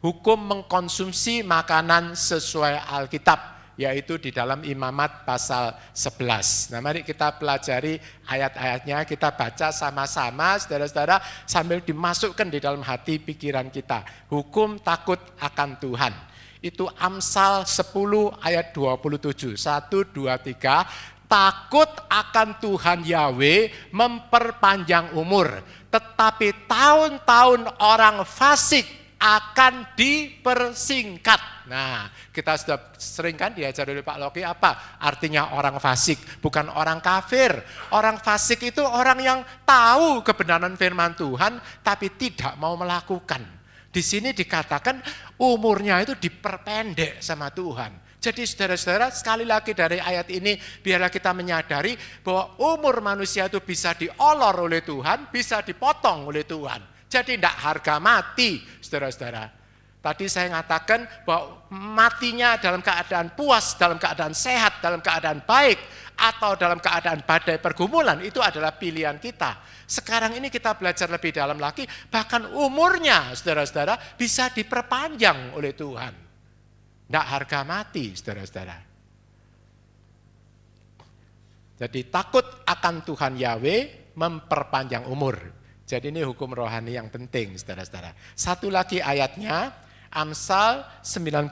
hukum mengkonsumsi makanan sesuai Alkitab, yaitu di dalam Imamat pasal 11. Nah mari kita pelajari ayat-ayatnya, kita baca sama-sama saudara-saudara sambil dimasukkan di dalam hati pikiran kita. Hukum takut akan Tuhan. Itu Amsal 10 ayat 27, 1, 2, 3. Takut akan Tuhan Yahweh memperpanjang umur, tetapi tahun-tahun orang fasik akan dipersingkat. Nah, kita sudah sering kan diajar oleh Pak Loki apa artinya orang fasik, bukan orang kafir. Orang fasik itu orang yang tahu kebenaran firman Tuhan tapi tidak mau melakukan. Di sini dikatakan umurnya itu diperpendek sama Tuhan. Jadi saudara-saudara, sekali lagi dari ayat ini biarlah kita menyadari bahwa umur manusia itu bisa diolor oleh Tuhan, bisa dipotong oleh Tuhan. Jadi tidak harga mati, saudara-saudara. Tadi saya mengatakan bahwa matinya dalam keadaan puas, dalam keadaan sehat, dalam keadaan baik, atau dalam keadaan badai pergumulan, itu adalah pilihan kita. Sekarang ini kita belajar lebih dalam lagi, bahkan umurnya, saudara-saudara, bisa diperpanjang oleh Tuhan. Tidak harga mati, saudara-saudara. Jadi takut akan Tuhan Yahweh memperpanjang umur. Jadi ini hukum rohani yang penting, saudara-saudara. Satu lagi ayatnya, Amsal 19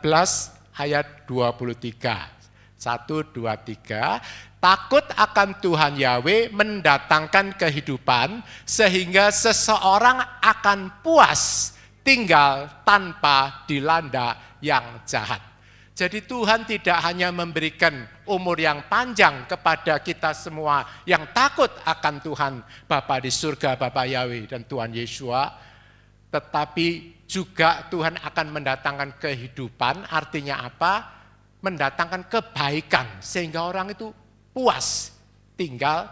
ayat 23. 1, 2, 3. Takut akan Tuhan Yahweh mendatangkan kehidupan sehingga seseorang akan puas tinggal tanpa dilanda yang jahat. Jadi Tuhan tidak hanya memberikan umur yang panjang kepada kita semua yang takut akan Tuhan Bapa di surga, Bapa Yahweh dan Tuhan Yeshua, tetapi juga Tuhan akan mendatangkan kehidupan, artinya apa? Mendatangkan kebaikan sehingga orang itu puas tinggal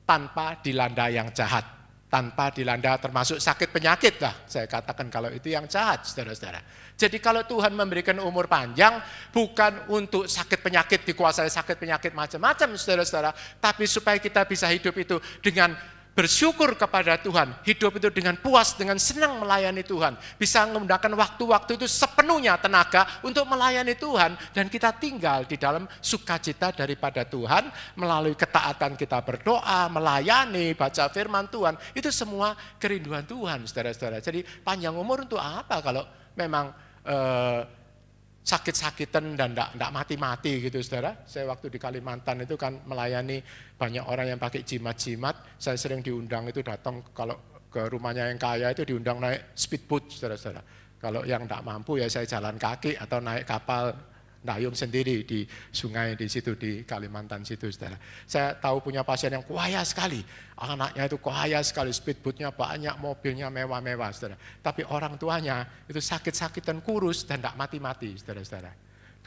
tanpa dilanda yang jahat, tanpa dilanda termasuk sakit penyakit lah. Saya katakan kalau itu yang jahat, saudara-saudara. Jadi kalau Tuhan memberikan umur panjang bukan untuk sakit penyakit, dikuasai sakit penyakit macam-macam, saudara-saudara, tapi supaya kita bisa hidup itu dengan bersyukur kepada Tuhan, hidup itu dengan puas, dengan senang melayani Tuhan, bisa menggunakan waktu-waktu itu sepenuhnya tenaga untuk melayani Tuhan, dan kita tinggal di dalam sukacita daripada Tuhan, melalui ketaatan kita berdoa, melayani, baca firman Tuhan, itu semua kerinduan Tuhan, saudara-saudara. Jadi panjang umur untuk apa kalau memang sakit-sakitan dan enggak mati-mati gitu, saudara. Saya waktu di Kalimantan itu kan melayani banyak orang yang pakai jimat-jimat. Saya sering diundang itu datang kalau ke rumahnya yang kaya itu diundang naik speedboat, saudara-saudara. Kalau yang enggak mampu ya saya jalan kaki atau naik kapal dayung sendiri di sungai di situ di Kalimantan situ, saudara. Saya tahu punya pasien yang kaya sekali, anaknya itu kaya sekali, speedboatnya banyak, mobilnya mewah-mewah, saudara. Tapi orang tuanya itu sakit-sakitan, kurus dan tidak mati-mati, saudara-saudara.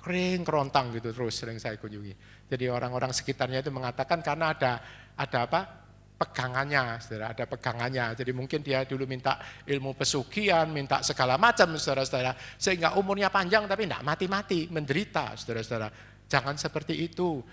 Kering kerontang gitu terus sering saya kunjungi. Jadi orang-orang sekitarnya itu mengatakan karena ada apa? Pegangannya, saudara, ada pegangannya. Jadi mungkin dia dulu minta ilmu pesugihan, minta segala macam, saudara-saudara, sehingga umurnya panjang tapi tidak mati-mati, menderita, saudara-saudara. Jangan seperti itu.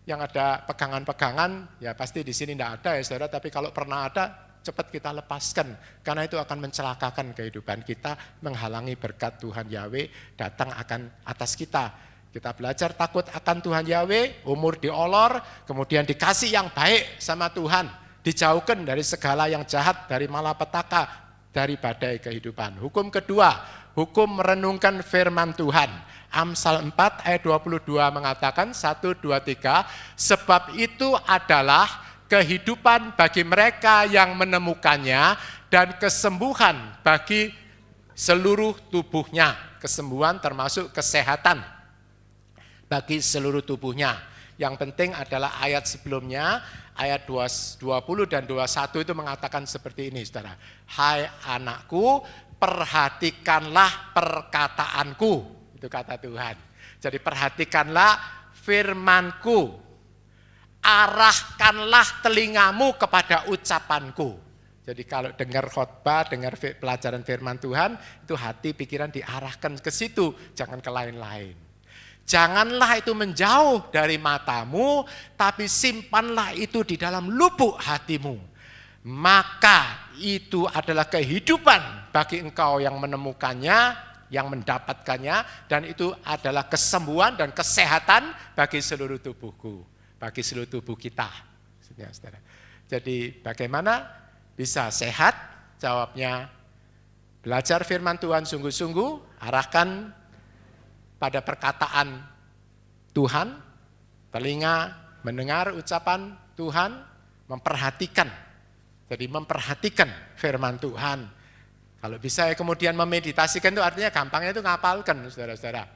Yang ada pegangan-pegangan, ya pasti di sini tidak ada ya, saudara. Tapi kalau pernah ada, cepat kita lepaskan, karena itu akan mencelakakan kehidupan kita, menghalangi berkat Tuhan Yahweh datang akan atas kita. Kita belajar takut akan Tuhan Yahweh, umur diolor, kemudian dikasih yang baik sama Tuhan. Dijauhkan dari segala yang jahat, dari malapetaka, dari badai kehidupan. Hukum kedua, hukum merenungkan firman Tuhan. Amsal 4 ayat 22 mengatakan 1, 2, 3, sebab itu adalah kehidupan bagi mereka yang menemukannya dan kesembuhan bagi seluruh tubuhnya. Kesembuhan termasuk kesehatan bagi seluruh tubuhnya. Yang penting adalah ayat sebelumnya, ayat 20 dan 21 itu mengatakan seperti ini, saudara. Hai anakku, perhatikanlah perkataanku. Itu kata Tuhan. Jadi perhatikanlah firmanku. Arahkanlah telingamu kepada ucapanku. Jadi kalau dengar khotbah, dengar pelajaran firman Tuhan, itu hati, pikiran diarahkan ke situ, jangan ke lain-lain. Janganlah itu menjauh dari matamu, tapi simpanlah itu di dalam lubuk hatimu. Maka itu adalah kehidupan bagi engkau yang menemukannya, yang mendapatkannya, dan itu adalah kesembuhan dan kesehatan bagi seluruh tubuhku, bagi seluruh tubuh kita. Jadi bagaimana bisa sehat? Jawabnya, belajar firman Tuhan sungguh-sungguh, arahkan pada perkataan Tuhan, telinga mendengar ucapan Tuhan, memperhatikan. Jadi memperhatikan firman Tuhan. Kalau bisa ya kemudian memeditasikan itu artinya gampangnya itu ngapalkan, saudara-saudara.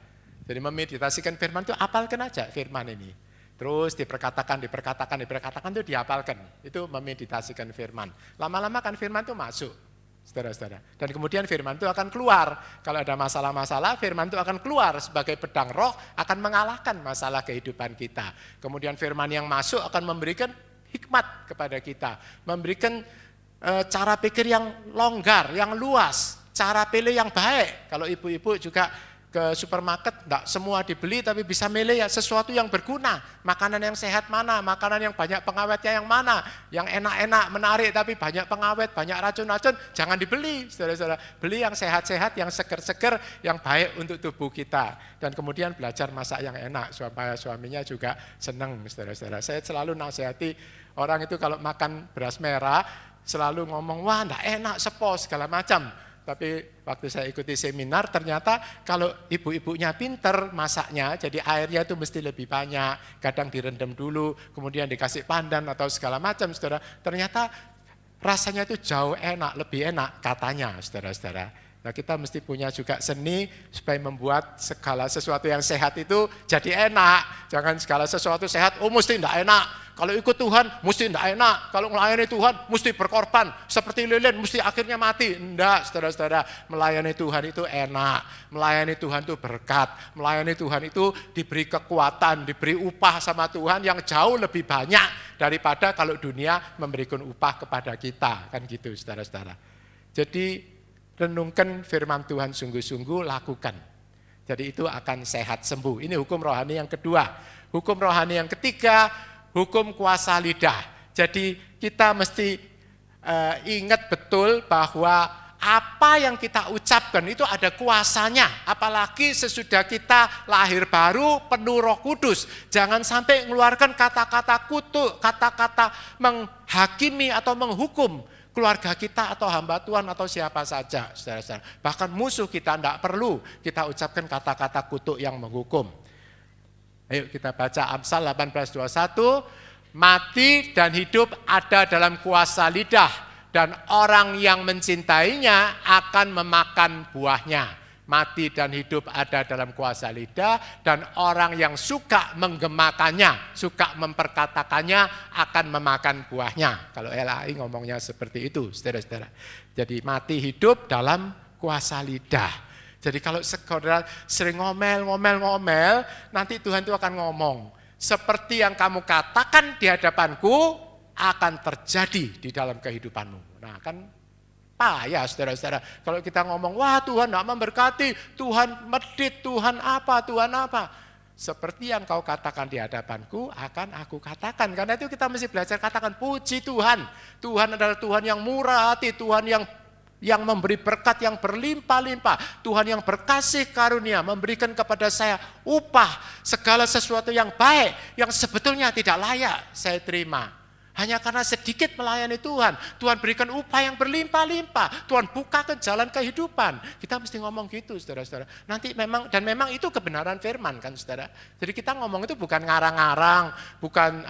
Jadi memeditasikan firman itu apalkan aja firman ini. Terus diperkatakan itu dihafalkan. Itu memeditasikan firman. Lama-lama kan firman itu masuk. Saudara-saudara. Dan kemudian firman itu akan keluar. Kalau ada masalah-masalah, firman itu akan keluar sebagai pedang roh, akan mengalahkan masalah kehidupan kita. Kemudian firman yang masuk akan memberikan hikmat kepada kita. Memberikan cara pikir yang longgar, yang luas. Cara pilih yang baik. Kalau ibu-ibu juga ke supermarket, enggak semua dibeli tapi bisa milih ya sesuatu yang berguna. Makanan yang sehat mana, makanan yang banyak pengawetnya yang mana, yang enak-enak, menarik tapi banyak pengawet, banyak racun-racun, jangan dibeli, saudara-saudara. Beli yang sehat-sehat, yang seger-seger, yang baik untuk tubuh kita. Dan kemudian belajar masak yang enak, supaya suaminya juga senang, saudara-saudara. Saya selalu nasihati orang itu kalau makan beras merah, selalu ngomong, wah enggak enak, sepos, segala macam. Tapi waktu saya ikuti seminar ternyata kalau ibu-ibunya pinter masaknya, jadi airnya itu mesti lebih banyak, kadang direndam dulu, kemudian dikasih pandan atau segala macam, saudara. Ternyata rasanya itu jauh enak, lebih enak katanya, saudara-saudara. Nah, kita mesti punya juga seni supaya membuat segala sesuatu yang sehat itu jadi enak. Jangan segala sesuatu sehat, oh mesti tidak enak. Kalau ikut Tuhan, mesti tidak enak. Kalau melayani Tuhan, mesti berkorban. Seperti lilin, mesti akhirnya mati. Tidak, saudara-saudara. Melayani Tuhan itu enak. Melayani Tuhan itu berkat. Melayani Tuhan itu diberi kekuatan, diberi upah sama Tuhan yang jauh lebih banyak daripada kalau dunia memberikan upah kepada kita. Kan gitu, saudara-saudara. Jadi, renungkan firman Tuhan sungguh-sungguh, lakukan. Jadi itu akan sehat sembuh. Ini hukum rohani yang kedua. Hukum rohani yang ketiga, hukum kuasa lidah. Jadi kita mesti ingat betul bahwa apa yang kita ucapkan itu ada kuasanya. Apalagi sesudah kita lahir baru penuh Roh Kudus. Jangan sampai mengeluarkan kata-kata kutuk, kata-kata menghakimi atau menghukum keluarga kita atau hamba Tuhan atau siapa saja, saudara-saudara. Bahkan musuh kita tidak perlu kita ucapkan kata-kata kutuk yang menghukum. Ayo kita baca Amsal 18:21, mati dan hidup ada dalam kuasa lidah, dan orang yang mencintainya akan memakan buahnya. Mati dan hidup ada dalam kuasa lidah, dan orang yang suka menggemakannya, suka memperkatakannya akan memakan buahnya. Kalau LAI ngomongnya seperti itu, saudara-saudara. Jadi mati hidup dalam kuasa lidah. Jadi kalau saudara sering ngomel, nanti Tuhan itu akan ngomong, seperti yang kamu katakan di hadapanku akan terjadi di dalam kehidupanmu. Nah kan payah, saudara-saudara. Kalau kita ngomong, wah Tuhan tidak memberkati, Tuhan medit, Tuhan apa. Seperti yang kau katakan di hadapanku, akan aku katakan. Karena itu kita mesti belajar katakan, puji Tuhan. Tuhan adalah Tuhan yang murah hati, Tuhan yang memberi berkat yang berlimpah-limpah. Tuhan yang berkasih karunia, memberikan kepada saya upah, segala sesuatu yang baik, yang sebetulnya tidak layak saya terima. Hanya karena sedikit melayani Tuhan, Tuhan berikan upah yang berlimpah-limpah, Tuhan bukakan jalan kehidupan. Kita mesti ngomong gitu, saudara-saudara. Nanti memang itu kebenaran firman kan, saudara. Jadi kita ngomong itu bukan ngarang-ngarang, bukan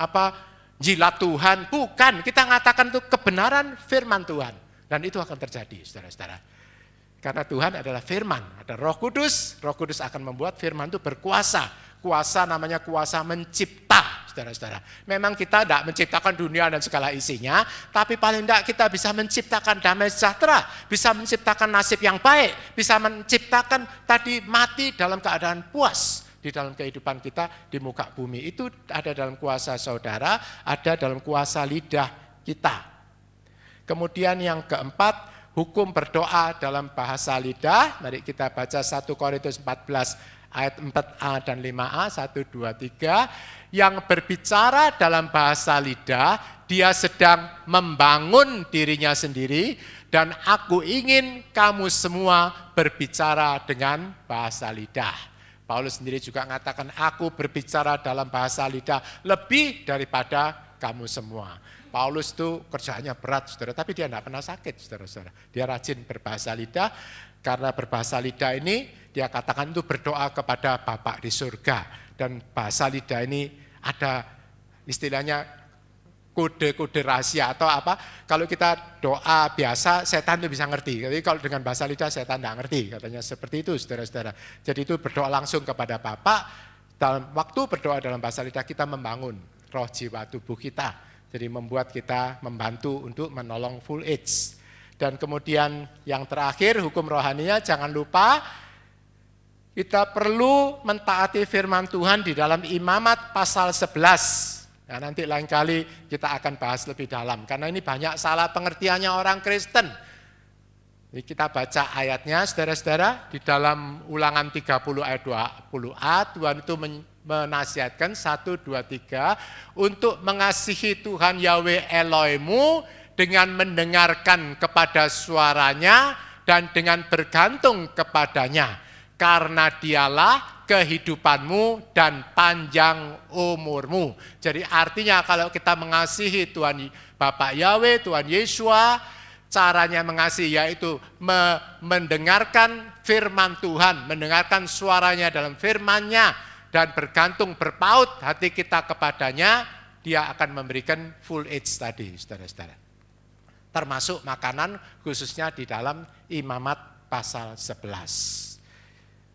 jilat Tuhan, bukan. Kita ngatakan itu kebenaran firman Tuhan, dan itu akan terjadi, saudara-saudara. Karena Tuhan adalah firman, ada Roh Kudus akan membuat firman itu berkuasa. Kuasa namanya kuasa mencipta, saudara-saudara. Memang kita tidak menciptakan dunia dan segala isinya, tapi paling tidak kita bisa menciptakan damai sejahtera, bisa menciptakan nasib yang baik, bisa menciptakan tadi mati dalam keadaan puas di dalam kehidupan kita di muka bumi. Itu ada dalam kuasa saudara, ada dalam kuasa lidah kita. Kemudian yang keempat, hukum berdoa dalam bahasa lidah. Mari kita baca 1 Korintus 14 ayat 4a dan 5a, 1, 2, 3. Yang berbicara dalam bahasa lidah, dia sedang membangun dirinya sendiri, dan aku ingin kamu semua berbicara dengan bahasa lidah. Paulus sendiri juga mengatakan, aku berbicara dalam bahasa lidah lebih daripada kamu semua. Paulus itu kerjaannya berat, saudara, tapi dia tidak pernah sakit, saudara-saudara. Dia rajin berbahasa lidah, karena berbahasa lidah ini dia katakan itu berdoa kepada Bapa di surga. Dan bahasa lidah ini ada istilahnya kode-kode rahasia atau apa. Kalau kita doa biasa, setan itu bisa ngerti. Jadi kalau dengan bahasa lidah setan tidak ngerti, katanya seperti itu, saudara-saudara. Jadi itu berdoa langsung kepada Bapa. Dalam waktu berdoa dalam bahasa lidah kita membangun roh, jiwa, tubuh kita. Jadi membuat kita membantu untuk menolong full age. Dan kemudian yang terakhir, hukum rohaninya jangan lupa kita perlu mentaati firman Tuhan di dalam Imamat pasal 11. Nah, nanti lain kali kita akan bahas lebih dalam, karena ini banyak salah pengertiannya orang Kristen. Jadi kita baca ayatnya, saudara-saudara, di dalam Ulangan 30 ayat 20a, Tuhan itu menasihatkan 1, 2, 3 untuk mengasihi Tuhan Yahweh Elohimmu dengan mendengarkan kepada suaranya dan dengan bergantung kepadanya, karena dialah kehidupanmu dan panjang umurmu. Jadi artinya kalau kita mengasihi Tuhan Bapak Yahweh, Tuhan Yeshua, Caranya mengasihi yaitu mendengarkan firman Tuhan, mendengarkan suaranya dalam firman-Nya, dan bergantung, berpaut hati kita kepadanya, dia akan memberikan full age tadi, saudara-saudara. Termasuk makanan khususnya di dalam Imamat pasal 11.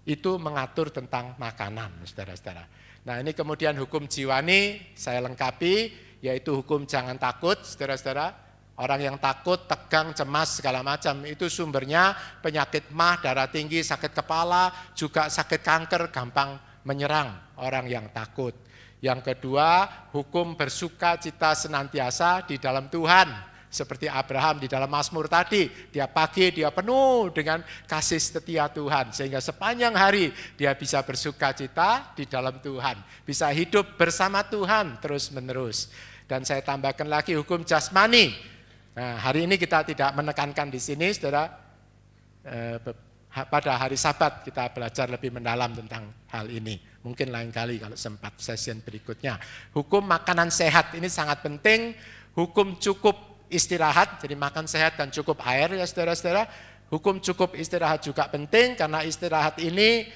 Itu mengatur tentang makanan, saudara-saudara. Nah, ini kemudian hukum jiwani saya lengkapi, yaitu hukum jangan takut, saudara-saudara. Orang yang takut, tegang, cemas, segala macam, itu sumbernya penyakit mah, darah tinggi, sakit kepala, juga sakit kanker, gampang menyerang orang yang takut. Yang kedua, hukum bersuka cita senantiasa di dalam Tuhan. Seperti Abraham di dalam Mazmur tadi, dia pagi dia penuh dengan kasih setia Tuhan. Sehingga sepanjang hari dia bisa bersuka cita di dalam Tuhan. Bisa hidup bersama Tuhan terus menerus. Dan saya tambahkan lagi hukum jasmani. Nah, hari ini kita tidak menekankan di sini, saudara. Pada hari Sabat kita belajar lebih mendalam tentang hal ini. Mungkin lain kali kalau sempat sesi berikutnya. Hukum makanan sehat ini sangat penting. Hukum cukup istirahat, jadi makan sehat dan cukup air ya saudara-saudara. Hukum cukup istirahat juga penting karena istirahat ini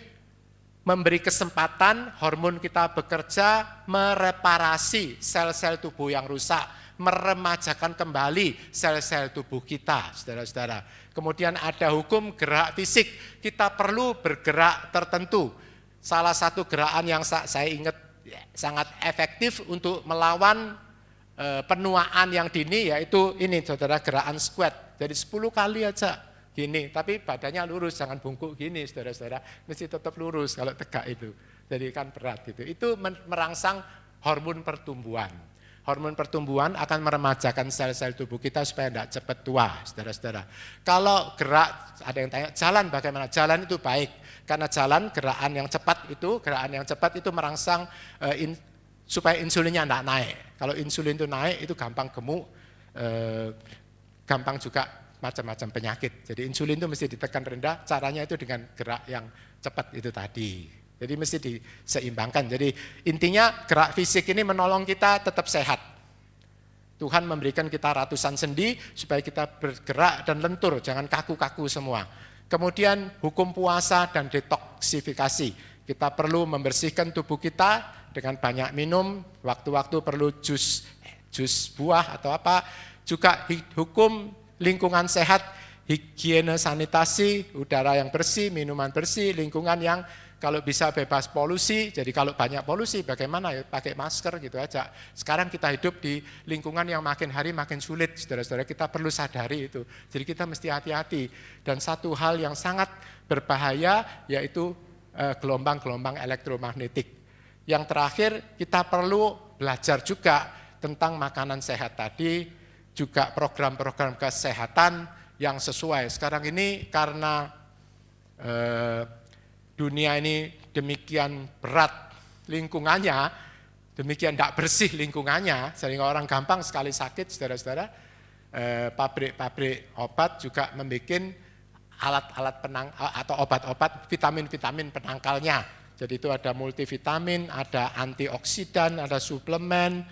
memberi kesempatan hormon kita bekerja mereparasi sel-sel tubuh yang rusak, meremajakan kembali sel-sel tubuh kita, saudara-saudara. Kemudian ada hukum gerak fisik, kita perlu bergerak tertentu. Salah satu gerakan yang saya ingat sangat efektif untuk melawan penuaan yang dini yaitu ini, saudara, gerakan squat. Jadi 10 kali aja gini, tapi badannya lurus, jangan bungkuk gini, saudara-saudara. Mesti tetap lurus kalau tegak itu. Jadi kan berat gitu. Itu merangsang hormon pertumbuhan. Hormon pertumbuhan akan meremajakan sel-sel tubuh kita supaya tidak cepat tua, saudara-saudara. Kalau gerak, ada yang tanya, jalan bagaimana? Jalan itu baik, karena jalan gerakan yang cepat itu merangsang supaya insulinnya tidak naik. Kalau insulin itu naik, itu gampang gemuk, gampang juga macam-macam penyakit. Jadi insulin itu mesti ditekan rendah, caranya itu dengan gerak yang cepat itu tadi. Jadi mesti diseimbangkan. Jadi intinya gerak fisik ini menolong kita tetap sehat. Tuhan memberikan kita ratusan sendi supaya kita bergerak dan lentur, jangan kaku-kaku semua. Kemudian hukum puasa dan detoksifikasi. Kita perlu membersihkan tubuh kita dengan banyak minum, waktu-waktu perlu jus buah atau apa. Juga hukum lingkungan sehat, higiene sanitasi, udara yang bersih, minuman bersih, lingkungan yang kalau bisa bebas polusi. Jadi kalau banyak polusi bagaimana ya, pakai masker gitu aja. Sekarang kita hidup di lingkungan yang makin hari makin sulit, saudara-saudara, kita perlu sadari itu. Jadi kita mesti hati-hati. Dan satu hal yang sangat berbahaya yaitu gelombang-gelombang elektromagnetik. Yang terakhir kita perlu belajar juga tentang makanan sehat tadi, juga program-program kesehatan yang sesuai. Sekarang ini karena dunia ini demikian berat lingkungannya, demikian tidak bersih lingkungannya, sehingga orang gampang sekali sakit, saudara-saudara. Pabrik-pabrik obat juga membuat alat-alat atau obat-obat, vitamin-vitamin penangkalnya. Jadi itu ada multivitamin, ada antioksidan, ada suplemen,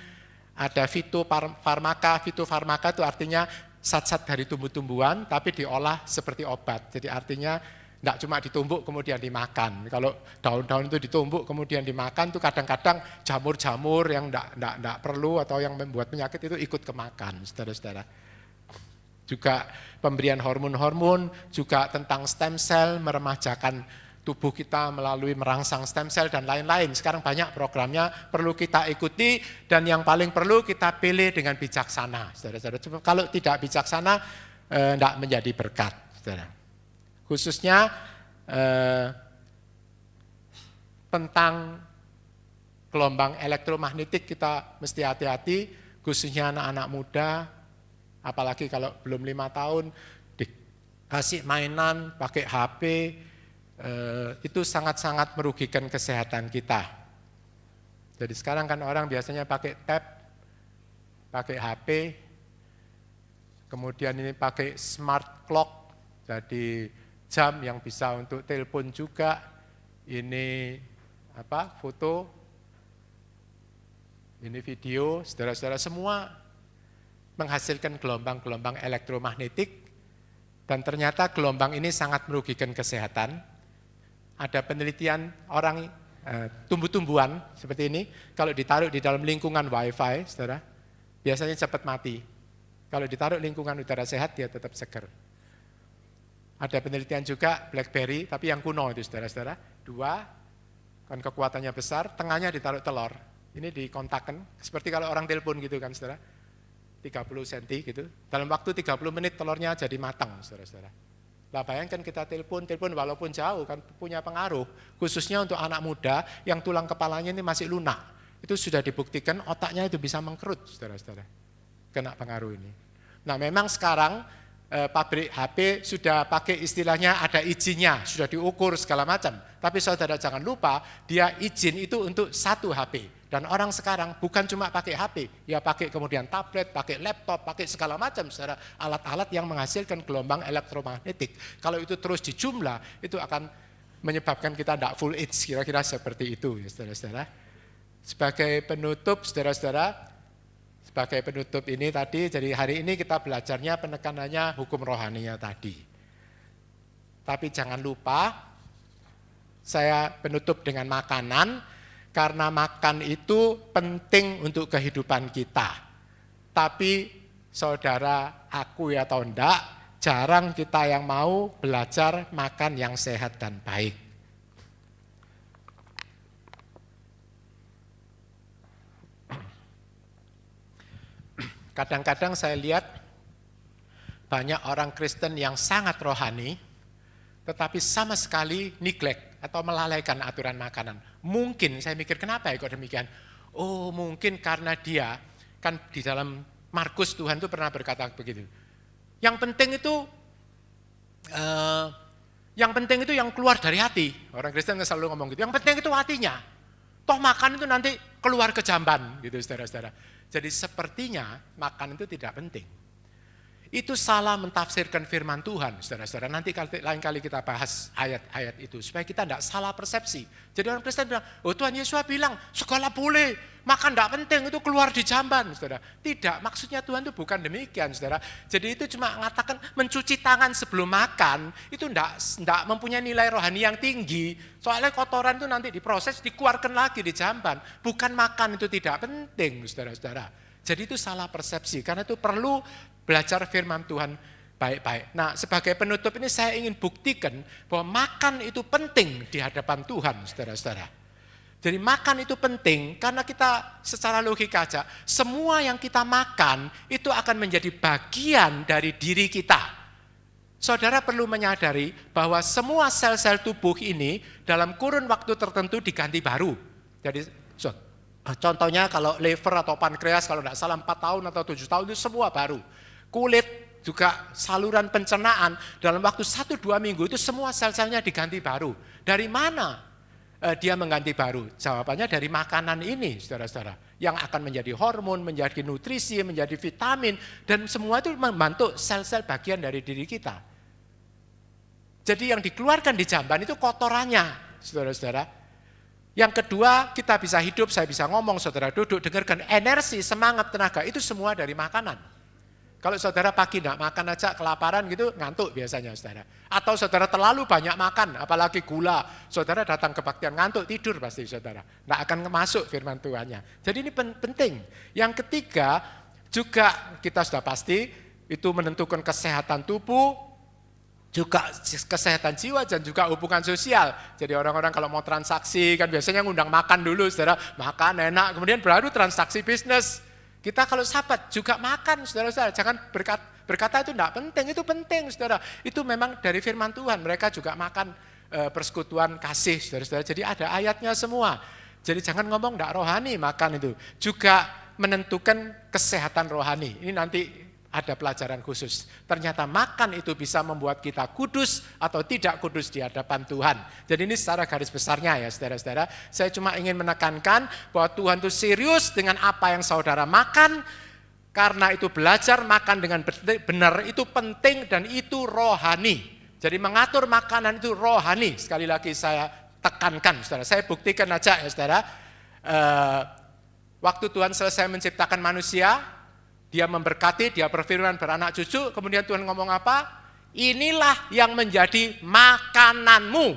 ada fitofarmaka. Fitofarmaka itu artinya zat-zat dari tumbuh-tumbuhan tapi diolah seperti obat. Jadi artinya tidak cuma ditumbuk kemudian dimakan. Kalau daun-daun itu ditumbuk kemudian dimakan, itu kadang-kadang jamur-jamur yang tidak perlu atau yang membuat penyakit itu ikut kemakan, saudara-saudara. Juga pemberian hormon-hormon, juga tentang stem cell, meremajakan tubuh kita melalui merangsang stem cell dan lain-lain. Sekarang banyak programnya perlu kita ikuti dan yang paling perlu kita pilih dengan bijaksana, saudara-saudara. Kalau tidak bijaksana, tidak menjadi berkat, saudara. Khususnya tentang gelombang elektromagnetik kita mesti hati-hati, khususnya anak-anak muda, apalagi kalau belum 5 tahun, dikasih mainan, pakai HP, itu sangat-sangat merugikan kesehatan kita. Jadi sekarang kan orang biasanya pakai tab, pakai HP, kemudian ini pakai smart clock, jadi jam yang bisa untuk telepon juga, ini foto, ini video, saudara-saudara semua menghasilkan gelombang-gelombang elektromagnetik, dan ternyata gelombang ini sangat merugikan kesehatan. Ada penelitian orang tumbuh-tumbuhan seperti ini, kalau ditaruh di dalam lingkungan wifi, saudara, biasanya cepat mati. Kalau ditaruh lingkungan udara sehat, dia tetap segar. Ada penelitian juga BlackBerry, tapi yang kuno itu saudara-saudara, 2, kan kekuatannya besar, tengahnya ditaruh telur. Ini dikontakkan, seperti kalau orang telepon gitu kan saudara, 30 cm gitu. Dalam waktu 30 menit telurnya jadi matang, saudara-saudara. Lah bayangkan kita telepon walaupun jauh kan punya pengaruh, khususnya untuk anak muda yang tulang kepalanya ini masih lunak. Itu sudah dibuktikan otaknya itu bisa mengkerut, saudara-saudara, kena pengaruh ini. Nah memang sekarang pabrik HP sudah pakai istilahnya ada izinnya, sudah diukur segala macam. Tapi saudara jangan lupa, dia izin itu untuk 1 HP. Dan orang sekarang bukan cuma pakai HP, ya pakai kemudian tablet, pakai laptop, pakai segala macam saudara, alat-alat yang menghasilkan gelombang elektromagnetik. Kalau itu terus dijumlah, itu akan menyebabkan kita tidak full age, kira-kira seperti itu ya saudara-saudara. Sebagai penutup saudara-saudara, sebagai penutup ini tadi, jadi hari ini kita belajarnya penekanannya hukum rohaninya tadi. Tapi jangan lupa, saya penutup dengan makanan, karena makan itu penting untuk kehidupan kita. Tapi saudara akui atau enggak, jarang kita yang mau belajar makan yang sehat dan baik. Kadang-kadang saya lihat banyak orang Kristen yang sangat rohani, tetapi sama sekali neglect atau melalaikan aturan makanan. Mungkin, saya mikir kenapa ya kok demikian? Oh mungkin karena dia, kan di dalam Markus Tuhan itu pernah berkata begitu. Yang penting itu yang keluar dari hati. Orang Kristen selalu ngomong gitu, yang penting itu hatinya. Toh makan itu nanti keluar ke jamban gitu saudara-saudara. Jadi sepertinya makan itu tidak penting. Itu salah mentafsirkan firman Tuhan, saudara-saudara. Nanti lain kali kita bahas ayat-ayat itu, supaya kita tidak salah persepsi. Jadi orang Kristen bilang, oh Tuhan Yesus bilang, segala boleh, makan tidak penting, itu keluar di jamban, saudara. Tidak, maksudnya Tuhan itu bukan demikian, saudara. Jadi itu cuma mengatakan mencuci tangan sebelum makan, itu tidak mempunyai nilai rohani yang tinggi. Soalnya kotoran itu nanti diproses, dikeluarkan lagi di jamban. Bukan makan itu tidak penting, saudara-saudara. Jadi itu salah persepsi, karena itu perlu belajar firman Tuhan baik-baik. Nah, sebagai penutup ini saya ingin buktikan bahwa makan itu penting di hadapan Tuhan, saudara-saudara. Jadi makan itu penting karena kita secara logika aja, semua yang kita makan itu akan menjadi bagian dari diri kita. Saudara perlu menyadari bahwa semua sel-sel tubuh ini dalam kurun waktu tertentu diganti baru. Jadi contohnya kalau liver atau pankreas kalau tidak salah 4 tahun atau 7 tahun itu semua baru. Kulit juga saluran pencernaan dalam waktu 1-2 minggu itu semua sel-selnya diganti baru. Dari mana dia mengganti baru? Jawabannya dari makanan ini, saudara-saudara. Yang akan menjadi hormon, menjadi nutrisi, menjadi vitamin, dan semua itu membantu sel-sel bagian dari diri kita. Jadi yang dikeluarkan di jamban itu kotorannya, saudara-saudara. Yang kedua, kita bisa hidup, saya bisa ngomong, saudara duduk, dengarkan, energi, semangat, tenaga, itu semua dari makanan. Kalau saudara pagi tidak makan aja, kelaparan gitu, ngantuk biasanya saudara. Atau saudara terlalu banyak makan, apalagi gula, saudara datang kebaktian ngantuk, tidur pasti saudara. Tidak akan masuk firman Tuhannya. Jadi ini penting. Yang ketiga, juga kita sudah pasti, itu menentukan kesehatan tubuh, juga kesehatan jiwa dan juga hubungan sosial. Jadi orang-orang kalau mau transaksi, kan biasanya ngundang makan dulu saudara, makan enak, kemudian baru transaksi bisnis. Kita kalau sahabat juga makan, saudara-saudara. Jangan berkata itu tidak penting, itu penting, saudara. Itu memang dari firman Tuhan. Mereka juga makan persekutuan kasih, saudara-saudara. Jadi ada ayatnya semua. Jadi jangan ngomong tidak rohani makan itu. Juga menentukan kesehatan rohani. Ini nanti ada pelajaran khusus. Ternyata makan itu bisa membuat kita kudus atau tidak kudus di hadapan Tuhan. Jadi ini secara garis besarnya ya saudara-saudara. Saya cuma ingin menekankan bahwa Tuhan itu serius dengan apa yang saudara makan. Karena itu belajar makan dengan benar itu penting dan itu rohani. Jadi mengatur makanan itu rohani. Sekali lagi saya tekankan saudara. Saya buktikan aja ya saudara. Waktu Tuhan selesai menciptakan manusia, Dia memberkati, dia berfirman beranak cucu, kemudian Tuhan ngomong apa? Inilah yang menjadi makananmu,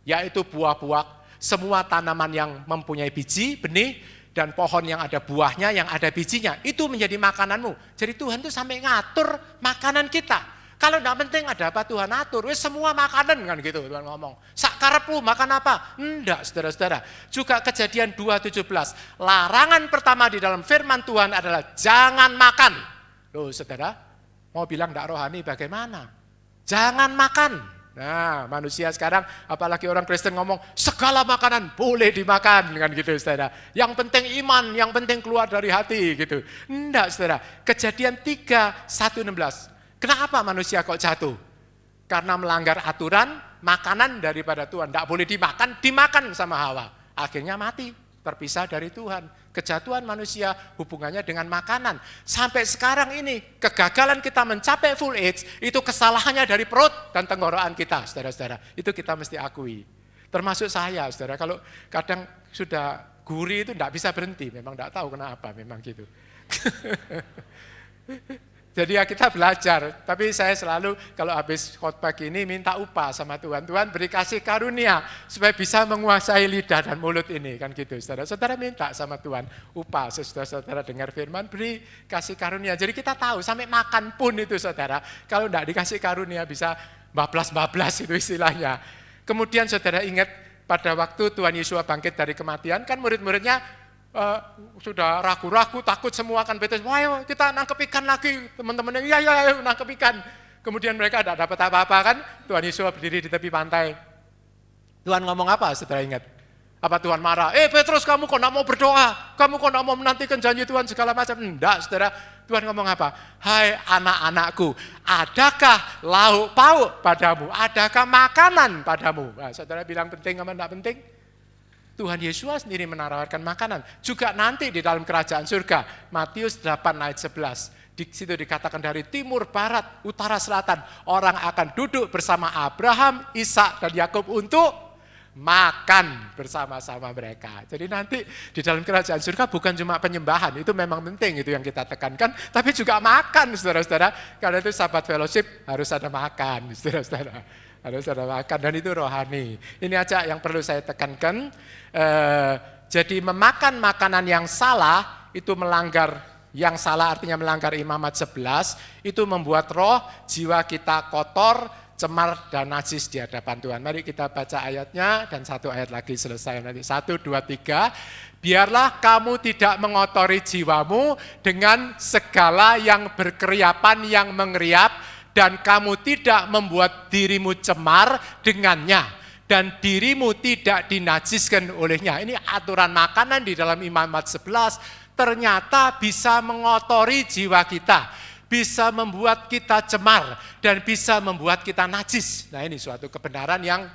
yaitu buah-buah, semua tanaman yang mempunyai biji, benih, dan pohon yang ada buahnya, yang ada bijinya, itu menjadi makananmu. Jadi Tuhan tuh sampai ngatur makanan kita. Kalau enggak penting ada apa Tuhan atur, semua makanan kan gitu Tuhan ngomong. Sakarepmu makan apa? Enggak, saudara-saudara. Juga Kejadian 2:17. Larangan pertama di dalam firman Tuhan adalah jangan makan. Loh saudara, mau bilang enggak rohani bagaimana? Jangan makan. Nah, manusia sekarang, apalagi orang Kristen ngomong, segala makanan boleh dimakan, kan gitu saudara. Yang penting iman, yang penting keluar dari hati gitu. Enggak saudara, Kejadian 3:1-16. Kenapa manusia kok jatuh? Karena melanggar aturan, makanan daripada Tuhan. Enggak boleh dimakan sama Hawa. Akhirnya mati, terpisah dari Tuhan. Kejatuhan manusia hubungannya dengan makanan. Sampai sekarang ini, kegagalan kita mencapai full age, itu kesalahannya dari perut dan tenggorokan kita, saudara-saudara. Itu kita mesti akui. Termasuk saya, saudara. Kalau kadang sudah gurih itu enggak bisa berhenti. Memang enggak tahu kenapa, memang gitu. Jadi ya kita belajar, tapi saya selalu kalau habis khotbah ini minta upah sama Tuhan. Tuhan beri kasih karunia supaya bisa menguasai lidah dan mulut ini, kan gitu. Saudara-saudara minta sama Tuhan upah, saudara-saudara dengar firman beri kasih karunia. Jadi kita tahu sampai makan pun itu saudara, kalau enggak dikasih karunia bisa bablas-bablas itu istilahnya. Kemudian saudara ingat pada waktu Tuhan Yesus bangkit dari kematian, kan murid-muridnya sudah ragu-ragu, takut semua kan betul. Wah, kita nangkep ikan lagi, teman-teman. Iya, nangkep ikan. Kemudian mereka tidak dapat apa-apa kan. Tuhan Yesus berdiri di tepi pantai. Tuhan ngomong apa? Saudara ingat? Apa Tuhan marah? Petrus, kamu kok tidak mau berdoa? Kamu kok tidak mau menantikan janji Tuhan segala macam? Enggak, saudara. Tuhan ngomong apa? Hai anak-anakku, adakah lauk pauk padamu? Adakah makanan padamu? Nah, saudara bilang penting apa tidak penting? Tuhan Yesus sendiri menawarkan makanan. Juga nanti di dalam kerajaan surga, Matius 8:11. Di situ dikatakan dari timur, barat, utara, selatan, orang akan duduk bersama Abraham, Ishak dan Yakub untuk makan bersama-sama mereka. Jadi nanti di dalam kerajaan surga bukan cuma penyembahan, itu memang penting, itu yang kita tekankan, tapi juga makan, saudara-saudara. Karena itu sahabat fellowship harus ada makan, saudara-saudara. Harus ada makan, dan itu rohani. Ini aja yang perlu saya tekankan. Jadi memakan makanan yang salah, itu melanggar, yang salah artinya melanggar Imamat 11, itu membuat roh, jiwa kita kotor, cemar dan najis di hadapan Tuhan. Mari kita baca ayatnya, dan satu ayat lagi selesai nanti. 1, 2, 3. Biarlah kamu tidak mengotori jiwamu dengan segala yang berkeriapan, yang mengeriap, dan kamu tidak membuat dirimu cemar dengannya, dan dirimu tidak dinajiskan olehnya. Ini aturan makanan di dalam Imamat 11, ternyata bisa mengotori jiwa kita, bisa membuat kita cemar, dan bisa membuat kita najis. Nah ini suatu kebenaran yang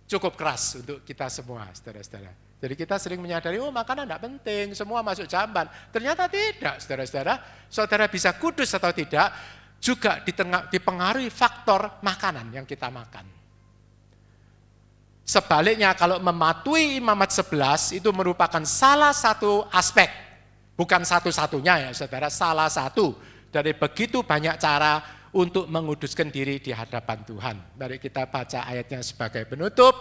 cukup keras untuk kita semua, saudara-saudara. Jadi kita sering menyadari, makanan tidak penting, semua masuk jamban. Ternyata tidak, saudara-saudara. Saudara bisa kudus atau tidak, juga dipengaruhi faktor makanan yang kita makan. Sebaliknya kalau mematuhi Imamat 11 itu merupakan salah satu aspek, bukan satu-satunya ya saudara, salah satu dari begitu banyak cara untuk menguduskan diri di hadapan Tuhan. Mari kita baca ayatnya sebagai penutup.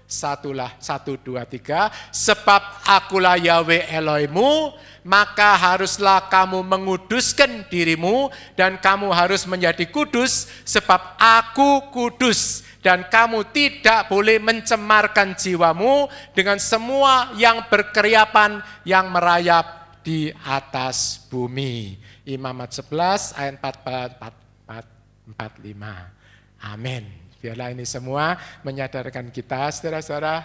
1, 2, 3. Sebab akulah Yahweh Elohimmu, maka haruslah kamu menguduskan dirimu, dan kamu harus menjadi kudus, sebab aku kudus. Dan kamu tidak boleh mencemarkan jiwamu dengan semua yang berkeriapan, yang merayap di atas bumi. Imamat 11 ayat 45. Amin. Biarlah ini semua menyadarkan kita, saudara-saudara,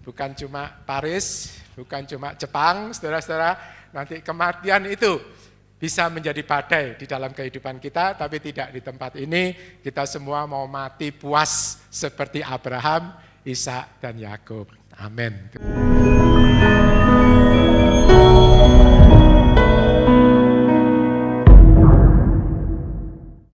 bukan cuma Paris, bukan cuma Jepang, saudara-saudara, nanti kematian itu bisa menjadi badai di dalam kehidupan kita, tapi tidak di tempat ini. Kita semua mau mati puas seperti Abraham, Ishak, dan Yakub. Amin.